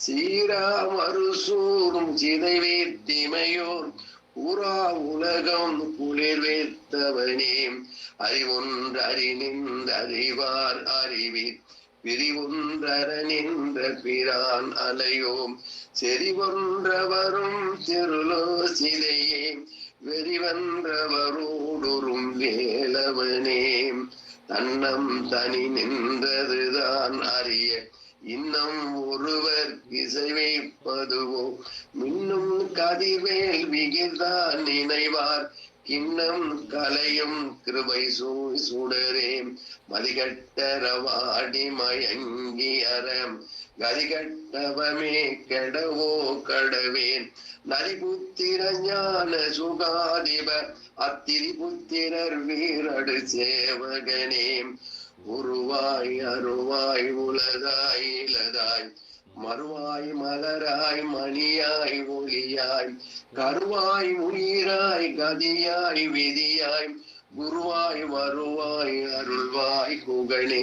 சீரா மறுசூரும் சிதைவேத்திமையோர் ஊரா உலகம் குளிர்வேத்தவனே. அறிவொன்று அறிநின்ற அறிவார் அறிவீர் பிரிவொன்றர நின்ற பிரான் அலையோம். செறிவொன்றவரும் திருளோ சிதையே வெறிவன்றவரோடுறும் வேலவனே. தன்னம் தனி நின்றதுதான் அறிய இன்னும் ஒருவர் இசைவைப்பதுவோ. மின்னும் கதிர்வேல் விகிர்தான் நினைவார் கிண்ணம் கலையும் கிருபை சுடரே. மதிகட்டரவாடி மயங்கி அறம் கதிகட்டவமே கெடவோ கடவேன் நரிபுத்திர ஞான சுகாதிப அத்திரி புத்திரர் வீரடு சேவகனே உருவாய் அருவாய் உலகாய் இலதாய் மறுவாய் மலராய் மணியாய் ஒளியாய் கருவாய் உயிராய் கதியாய் விதியாய் குருவாய் வருவாய் அருள்வாய் குகனே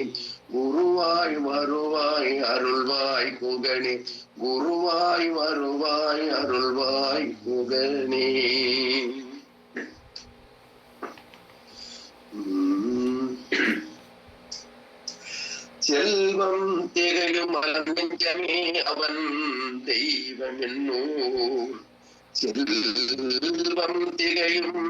குருவாய் வருவாய் அருள்வாய் குகனே குருவாய் வருவாய் அருள்வாய் குகனே. செல்வம் திகழும் அலஞ்சமே அவன் தெய்வம் என்னூர் செல்வம் திகழும்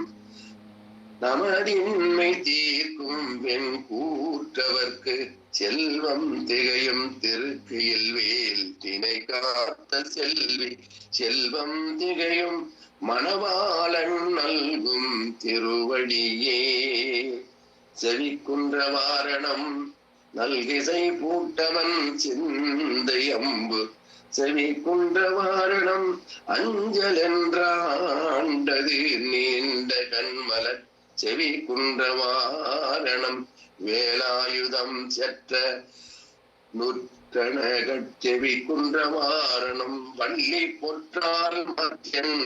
நமதின்மை தீர்க்கும் வெண் கூற்றவர்க்கு செல்வம் திகையும் திருக்கையில் வேல் திணை காத்த செல்வி செல்வம் திகையும் மணவாளன் நல்கும் திருவடியே செவிக்குன்ற வாரணம் நல்கிசை பூட்டவன் சிந்தை அம்பு செவி குன்ற வாரணம் அஞ்சல் என்றாண்டது நீண்ட கண்மலர் செவி குன்ற வாரணம் வேலாயுதம் செற்ற நுற்றனகச் செவி குன்ற வாரணம் வள்ளி பொற்றால் மத்தியன்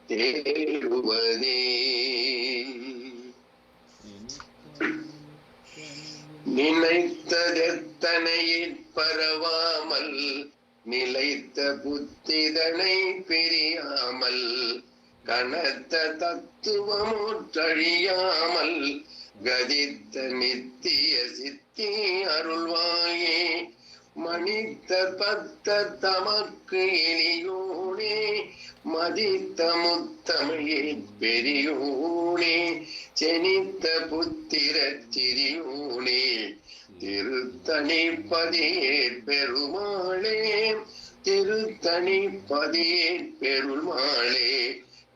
தேடுவதே நினைத்ததெத்தனையிற் பரவாமல் நிலைத்த புத்திதனை பிரியாமல் கனத்த தத்துவமுற்றழியாமல் கதித்த நித்திய சித்தி அருள்வாயே மணித்த பத்த தமக்கு எளியோனே மதித்த முத்தமையே பெரியோனே செனித்த புத்திர சிறியோனே திருத்தணிப்பதியே பெருமாளே திருத்தணிப்பதியே பெருமாளே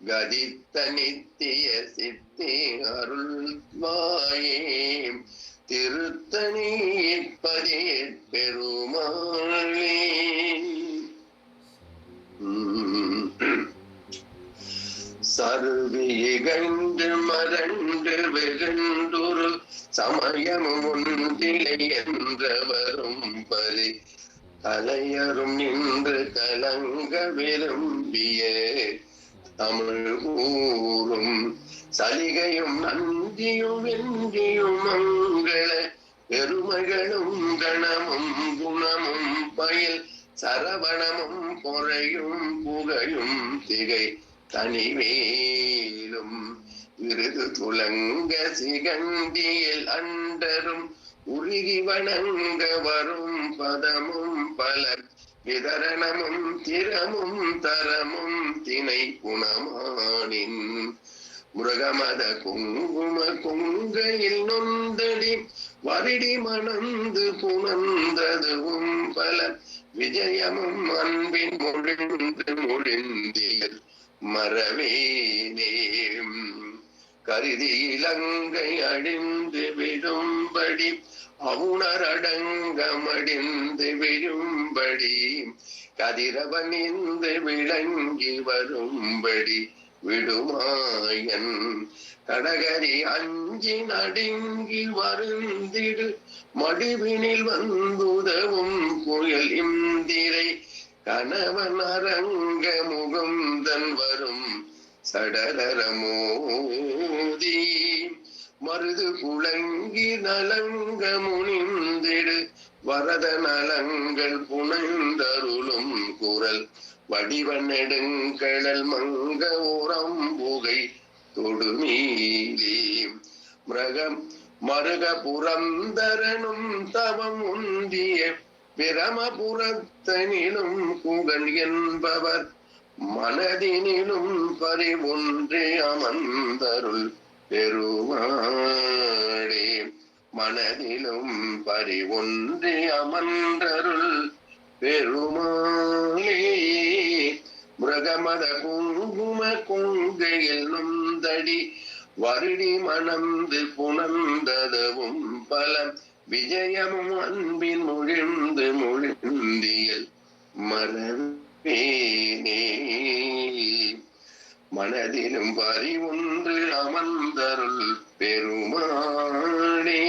கதித்த நித்திய சித்தி அருள்வாயே திருத்தணிப்பதியே பெருமாளே. சருவிகண்டு மரண்டு வெகுண்டொரு சமயமும் ஒன்றிலை என்றவரும் பரி கலையரும் நின்று கலங்க விரும்பிய தமிழ் ஊரும் சலிகையும் நந்தியும் வென்றியும் மங்கள பெருமைகளும் கணமும் குணமும் பயில் சரவணமும் பொறையும் புகையும் திகை தனிவேலும் விருது துலங்க சிகண்டியில் அண்டரும் உருகி வணங்க வரும் பதமும் பலர் விதரணமும் திறமும் தரமும் திணை குணமானின் முருகமத குங்கும குங்கையில் நொந்தடி வருடி மணந்து புணர்ந்ததுவும் பல விஜயமும் அன்பின் மொழிந்து மொழிந்தியல் மறவேனே கருதி இலங்கை அழிந்து விடும்படி அவுணரடங்கமடிந்து விழும்படி கதிரவனிந்து விளங்கி வரும்படி விடுமாயன் கடகரி அஞ்சி நடுங்கி வருந்திடு மடுவினில் வந்துதவும் புயல் இந்திரை கணவன் அரங்க முகந்தன் வரும் சடலரமோதி மருது குளங்கி நலங்க முனிந்திடு வரத நலங்கள் புனைந்தருளும் குரல் வடிவ நெடுங்கடல் மங்க உரம்புகை தொடுமீலி மிருகம் மருக புரந்தரனும் தவம் உந்திய பிரமபுரத்தனிலும் குகன் என்பவர் மனதினிலும் பறிவொன்றே அமர்ந்தருள் பெருமாளே மனதிலும் பறிவொன்றே அமர்ந்தருள் பெருமாளே மிருகமத குங்கும கொங்கையில் நொந்தடி வருடி மணந்து புணர்ந்ததுவும் பல விஜயமும் அன்பின் முழிந்து முழிந்தியல் மறவேனே. மனதிலும் பறிவொன்று அமர்ந்தருள் பெருமானே.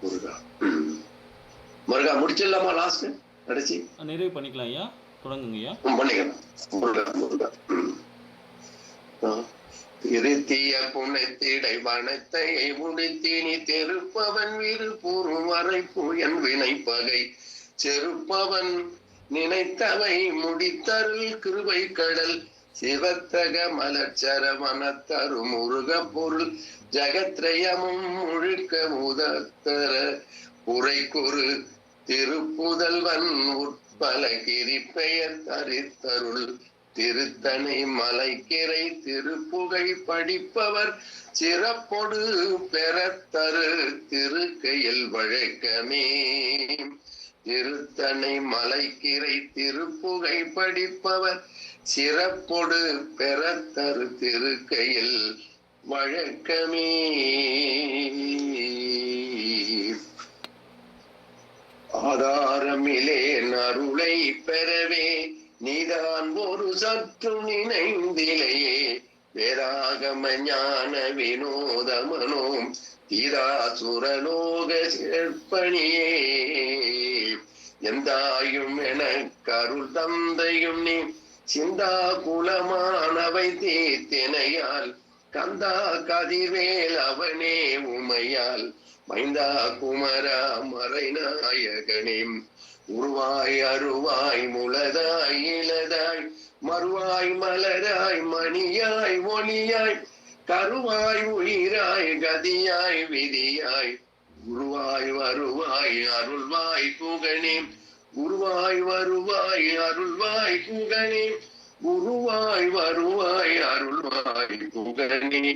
முருகா முருகா முடிச்சிடலாமா? லாஸ்ட் கடைசி நிறைவு பண்ணிக்கலாம் ஐயா, தொடங்குங்க ஐயா. பண்ணிக்கலாம். முருகா முருகா திருத்திய புனைத்திடை வனத்தை முடித்தினி தெருப்பவன் விருப்பூரும் வரைப்பு என் வினைப்பகை செருப்பவன் நினைத்தவை முடித்தருள் கிருபை கடல் சிவத்தக மலர்ச்சர மனத்தரு முருக பொருள் ஜகத்ரயமும் முழுக்க முதத்தர உரைக்குறு திருப்புதல்வன் உட்பல கிரிப்பெயர் தரித்தருள் திருத்தணி மலைக்கிரை திருப்புகை படிப்பவர் சிறப்பொடு பெறத்தரு திருக்கையில் வழக்கமே. திருத்தணி மலைக்கிரை திருப்புகை படிப்பவர் சிறப்பொடு பெறத்தரு திருக்கையில் வழக்கமே. ஆதாரமிலே அருளை பெறவே நீதான் ஒரு சற்று நினைந்திலையே. வேறாகம ஞான வினோதமனோம் தீராசுரலோக சிற்பணியே. எந்தாயும் என கருள் தந்தையும் நீ சிந்தா குலமானவை தீர்த்தினையால் கந்தா கதிர்வேல் அவனே உமையால் மைந்தா குமரா மறைநாயகனே. உருவாய் அருவாய் முளதாய் இளதாய் மறுவாய் மலராய் மணியாய் ஒளியாய் கருவாய் உயிராய் கதியாய் விதியாய் உருவாய் வருவாய் அருள்வாய் புகனே. உருவாய் வருவாய் அருள்வாய் புகனே. உருவாய் வருவாய் அருள்வாய் புகனே.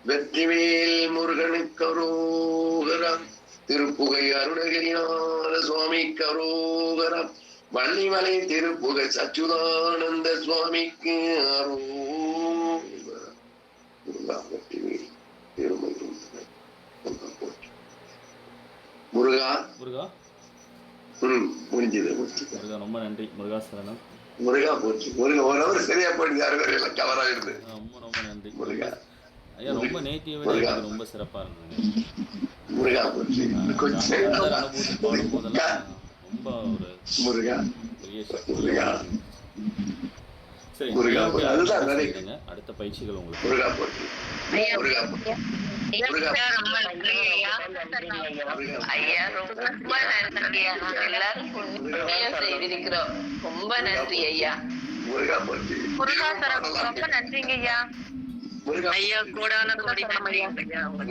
வெற்றிவேல் முருகனுக்கு அரோகரம். திருப்புகை அருணகிரிநாத சுவாமி கரோகரம். வள்ளிமலை திருப்புகை சச்சுதானந்த சுவாமிக்கு அரோகரம். முருகா முருகா முடிஞ்சது. முருகா ரொம்ப நன்றி. முருகா சரணம். முருகா போச்சு. முருகா ஒரு அவர் சரியா போயிடுது. எல்லாம் கவரா இருந்து. ரொம்ப ரொம்ப நன்றி முருகா. ஐயா ரொம்ப நேத்தியை விட எனக்கு ரொம்ப சிறப்பா இருந்தது. முருகா போச்சு. அனுபூதி பாடும் போதெல்லாம் ரொம்ப ஒரு முருகா பெரிய சக்தி. முருகா சரி, முருகா அதுதான் சொல்லிடுங்க. அடுத்த பயிற்சிகள் உங்களுக்கு. முருகா போச்சு. முருகா போச்சு. ரொம்ப நன்றி ஐயா. ஐயா ரொம்ப நன்றி. நாங்க எல்லாரும் புண்ணியம் செய்திருக்கிறோம். ரொம்ப நன்றி ஐயா. முருகா போச்சு. முருகாசரம் ரொம்ப நன்றிங்க ஐயா. ஐயா கோடான கோடி நன்றி.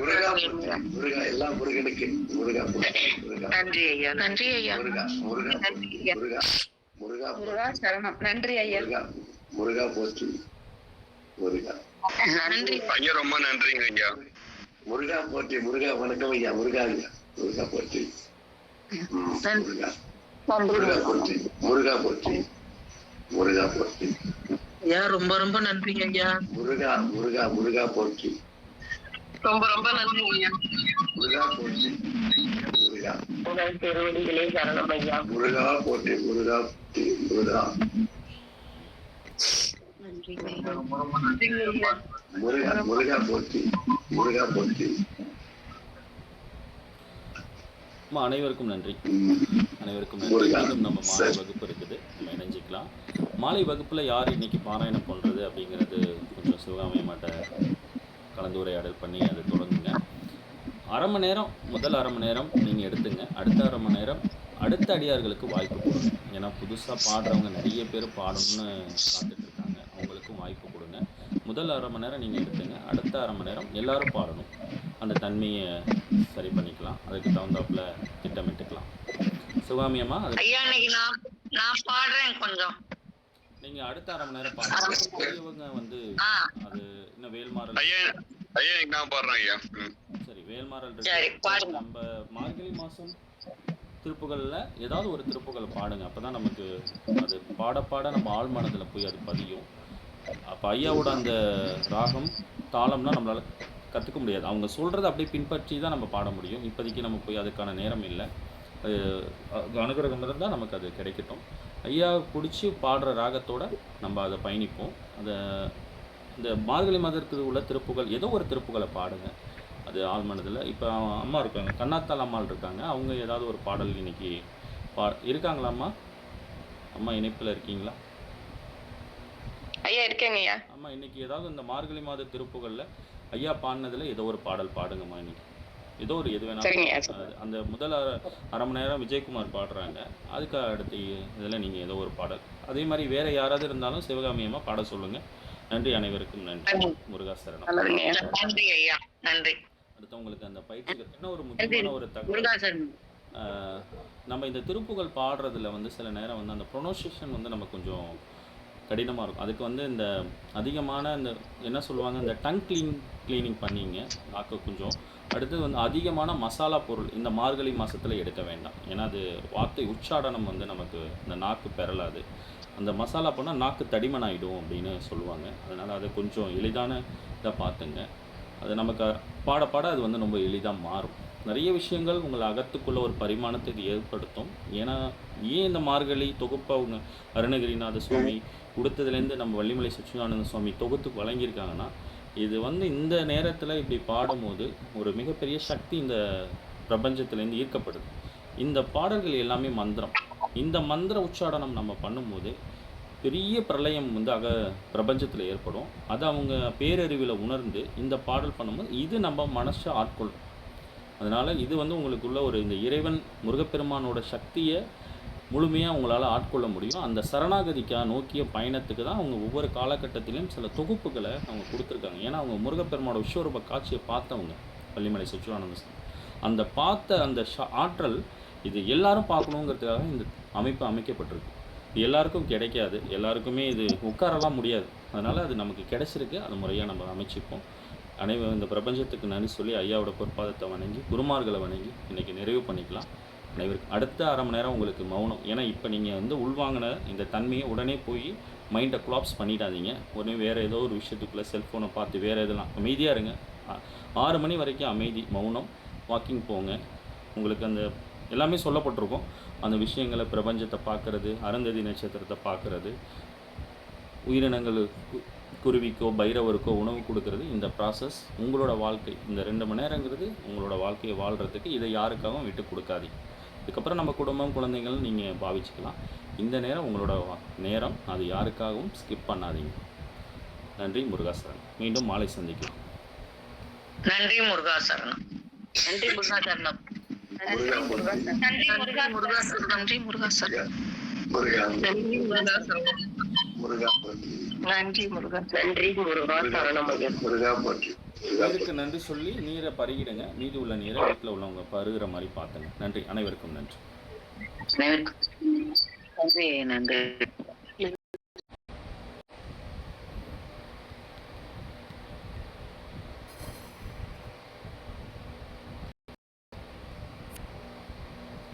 முருகா போச்சு. முருகா எல்லாம் முருகனுக்கு. முருகா போச்சு. நன்றி ஐயா. நன்றி ஐயா. முருகா முருகா முருகா முருகா முருகா சரணம். நன்றி ஐயா. முருகா முருகா போச்சு. முருகா நன்றி ஐயா. ரொம்ப நன்றிங்க ஐயா. முருகா போற்றி. முருகா வணக்கம் ஐயா. முருகா ஐயா. முருகா போற்றி. முருகா முருகா போற்றி. முருகா போற்றி. முருகா போற்றி. ஐயா ரொம்ப ரொம்ப நன்றிங்க ஐயா. முருகா முருகா முருகா போற்றி. ரொம்ப ரொம்ப நன்றி ஐயா. முருகா போற்றி. முருகா உங்கள் திருவடிகளே சரணம் ஐயா. முருகா போற்றி. முருகா போற்றி. முருகா முருகா முருகா போற்றி. முருகா போற்றி. அனைவருக்கும் நன்றி. அனைவருக்கும் நன்றி. மீண்டும் நம்ம மாலை வகுப்பு இருக்குது, நம்ம இணைஞ்சிக்கலாம். மாலை வகுப்பில் யார் இன்னைக்கு பாராயணம் பண்ணுறது அப்படிங்கிறது கொஞ்சம் சிவகாமியமாட்ட கலந்துரையாடல் பண்ணி அதை தொடங்குங்க. அரை மணி நேரம், முதல் அரை மணி நேரம் நீங்கள் எடுத்துங்க. அடுத்த அரை மணி நேரம் அடுத்த அடியார்களுக்கு வாய்ப்பு கொடுங்க. ஏன்னா புதுசாக பாடுறவங்க நிறைய பேர் பாடணும்னு காத்துட்ருக்காங்க, அவங்களுக்கும் வாய்ப்பு கொடுங்க. முதல் அரை மணி நேரம் நீங்கள் எடுத்துங்க. அடுத்த அரை மணி நேரம் எல்லாரும் பாடணும். அந்த தன்மையை சரி பண்ணிக்கலாம், அதுக்கு தகுந்தாப்புல திட்டமிட்டுக்கலாம். சிவகாமியம்மா அது ஐயா இன்னைக்கு நான் பாடுறேன் கொஞ்சம். நீங்கள் அடுத்த அரை மணி நேரம் பாடுங்க. பெரியவங்க வந்து அது இன்னும் வேல்மாறல். ஐயா ஐயா இன்னைக்கு நான் பாடுறேன் ஐயா. சரி, வேல்மாறல் சரி, இருக்கு. பாடுங்க. நம்ம மார்கழி மாதம் திருப்புகளில் ஏதாவது ஒரு திருப்புகள் பாடுங்க. அப்போ தான் நமக்கு அது பாட பாட நம்ம ஆழ்மனதில் போய் அது பதியும். அப்போ ஐயாவோட அந்த ராகம் தாளம்லாம் நம்மளால் கற்றுக்க முடியாது. அவங்க சொல்கிறத அப்படியே பின்பற்றி தான் நம்ம பாட முடியும். இப்போதைக்கு நம்ம போய் அதுக்கான நேரம் இல்லை. அது அனுகிரகம் இருந்தால் நமக்கு அது கிடைக்கட்டும். ஐயா பிடிச்சி பாடுற ராகத்தோட நம்ம அதை பயணிப்போம். அதை இந்த மார்கழி மாதத்துக்கு உள்ள திருப்புகள் ஏதோ ஒரு திருப்புகளை பாடுங்க. அது ஆழ்மனதில். இப்போ அம்மா இருக்காங்க, கண்ணாத்தாள் அம்மாள் இருக்காங்க. அவங்க ஏதாவது ஒரு பாடல் இன்னைக்கு இருக்காங்களாம்மா? அம்மா இணைப்பில் இருக்கீங்களா? ஐயா இருக்கேங்க ஐயா. அம்மா இன்னைக்கு ஏதாவது இந்த மார்கழி மாத திருப்புகளில் ஐயா பாடினதில் ஏதோ ஒரு பாடல் பாடுங்கம்மா இன்னைக்கு. ஏதோ ஒரு எது வேணாலும். அந்த முதல் அரை மணி நேரம் விஜயகுமார் பாடுறாங்க. அதுக்கு அடுத்து இதில் நீங்கள் ஏதோ ஒரு பாடல். அதே மாதிரி வேறு யாராவது இருந்தாலும் சிவகாமி அம்மா பாட சொல்லுங்கள். நன்றி, அனைவருக்கும் நன்றி. முருகாசரணம். நன்றி ஐயா, நன்றி. அடுத்து உங்களுக்கு அந்த பயிற்சிகள் என்ன ஒரு முக்கியமான ஒரு தகவல், நம்ம இந்த திருப்புகள் பாடுறதுல வந்து சில நேரம் வந்து அந்த ப்ரொனவுன்சியேஷன் வந்து நம்ம கொஞ்சம் கடினமாக இருக்கும். அதுக்கு வந்து இந்த அதிகமான இந்த என்ன சொல்லுவாங்க, இந்த டங் க்ளீனிங் பண்ணிங்க நாக்கு கொஞ்சம். அடுத்தது வந்து அதிகமான மசாலா பொருள் இந்த மார்கழி மாதத்தில் எடுக்க வேண்டாம். ஏன்னா அது வார்த்தை உச்சாடனம் வந்து நமக்கு இந்த நாக்கு பெறலாது. அந்த மசாலா போனால் நாக்கு தடிமன் ஆகிடும் அப்படின்னு சொல்லுவாங்க. அதனால் அதை கொஞ்சம் எளிதான இதை பார்த்துங்க. அது நமக்கு பாட பாட அது வந்து ரொம்ப எளிதாக மாறும். நிறைய விஷயங்கள் உங்களை அகத்துக்குள்ள ஒரு பரிமாணத்தை இது ஏற்படுத்தும். ஏன்னா ஏன் இந்த மார்கழி தொகுப்பை அவங்க அருணகிரிநாத சுவாமி கொடுத்ததுலேருந்து நம்ம வள்ளிமலை சச்சிதானந்த சுவாமி தொகுத்துக்கு வழங்கியிருக்காங்கன்னா, இது வந்து இந்த நேரத்தில் இப்படி பாடும்போது ஒரு மிகப்பெரிய சக்தி இந்த பிரபஞ்சத்துலேருந்து ஈர்க்கப்படுது. இந்த பாடல்கள் எல்லாமே மந்திரம். இந்த மந்திர உச்சாடனம் நம்ம பண்ணும்போது பெரிய பிரளயம் வந்து பிரபஞ்சத்தில் ஏற்படும். அதை அவங்க பேரறிவில் உணர்ந்து இந்த பாடல் பண்ணும்போது இது நம்ம மனசை ஆட்கொள்ளும். அதனால் இது வந்து உங்களுக்குள்ள ஒரு இந்த இறைவன் முருகப்பெருமானோட சக்தியை முழுமையாக உங்களால் ஆட்கொள்ள முடியும். அந்த சரணாகதிக்காக நோக்கிய பயணத்துக்கு தான் அவங்க ஒவ்வொரு காலகட்டத்திலையும் சில தொகுப்புகளை அவங்க கொடுத்துருக்காங்க. ஏன்னா அவங்க முருகப்பெருமானோட விஸ்வரூப காட்சியை பார்த்தவங்க வள்ளிமலை சச்சிதானந்த சுவாமி. அந்த பார்த்த அந்த ஆற்றல் இது எல்லாரும் பார்க்கணுங்கிறதுக்காக இந்த அமைப்பு அமைக்கப்பட்டிருக்கு. இது எல்லாருக்கும் கிடைக்காது, எல்லாருக்குமே இது உட்காரலாம் முடியாது. அதனால் அது நமக்கு கிடைச்சிருக்கு. அது முறையாக நம்ம அமைச்சிப்போம். இந்த பிரபஞ்சத்துக்கு நன்றி சொல்லி ஐயாவோட பொற்பாதத்தை வணங்கி குருமார்களை வணங்கி இன்றைக்கி நிறைவு பண்ணிக்கலாம். அனைவருக்கும் அடுத்த அரை மணி நேரம் உங்களுக்கு மௌனம். ஏன்னா இப்போ நீங்கள் வந்து உள்வாங்கின இந்த தன்மையை உடனே போய் மைண்டை கொலாப்ஸ் பண்ணிடாதீங்க. உடனே வேறு ஏதோ ஒரு விஷயத்துக்குள்ளே செல்ஃபோனை பார்த்து வேறு எதெல்லாம் அமைதியாக இருங்க. 6 மணி வரைக்கும் அமைதி, மௌனம், வாக்கிங் போங்க. உங்களுக்கு அந்த எல்லாமே சொல்லப்பட்டிருக்கும். அந்த விஷயங்களை பிரபஞ்சத்தை பார்க்குறது, அருந்ததி நட்சத்திரத்தை பார்க்குறது, உயிரினங்கள் குருவிக்கோ பைரவருக்கோ உணவு கொடுக்கறது, இந்த ப்ராசஸ் உங்களோட வாழ்க்கை. இந்த 2 மணி நேரங்கிறது உங்களோட வாழ்க்கையை வாழ்கிறதுக்கு இதை யாருக்காகவும் விட்டு கொடுக்காதீங்க. இதுக்கப்புறம் நம்ம குடும்பம் குழந்தைகள் நீங்கள் பாவிச்சுக்கலாம். இந்த நேரம் உங்களோட நேரம், அது யாருக்காகவும் ஸ்கிப் பண்ணாதீங்க. நன்றி, முருகாசரணம். மீண்டும் மாலை சந்திக்கலாம். நன்றி முருகாசரணம். நன்றி முருகாசரணம். நன்றி முருகாசரணம். நன்றி முருகாசரணம். நன்றி முருகாசரணம். நன்றி முருகாசரணம். நீருக்கு நன்றி சொல்லி நீரை பருகிடுங்க. மீதி உள்ள நீரை வீட்டில் உள்ளவங்க பருகிற மாதிரி பார்த்துங்க. நன்றி, அனைவருக்கும் நன்றி. நன்றி.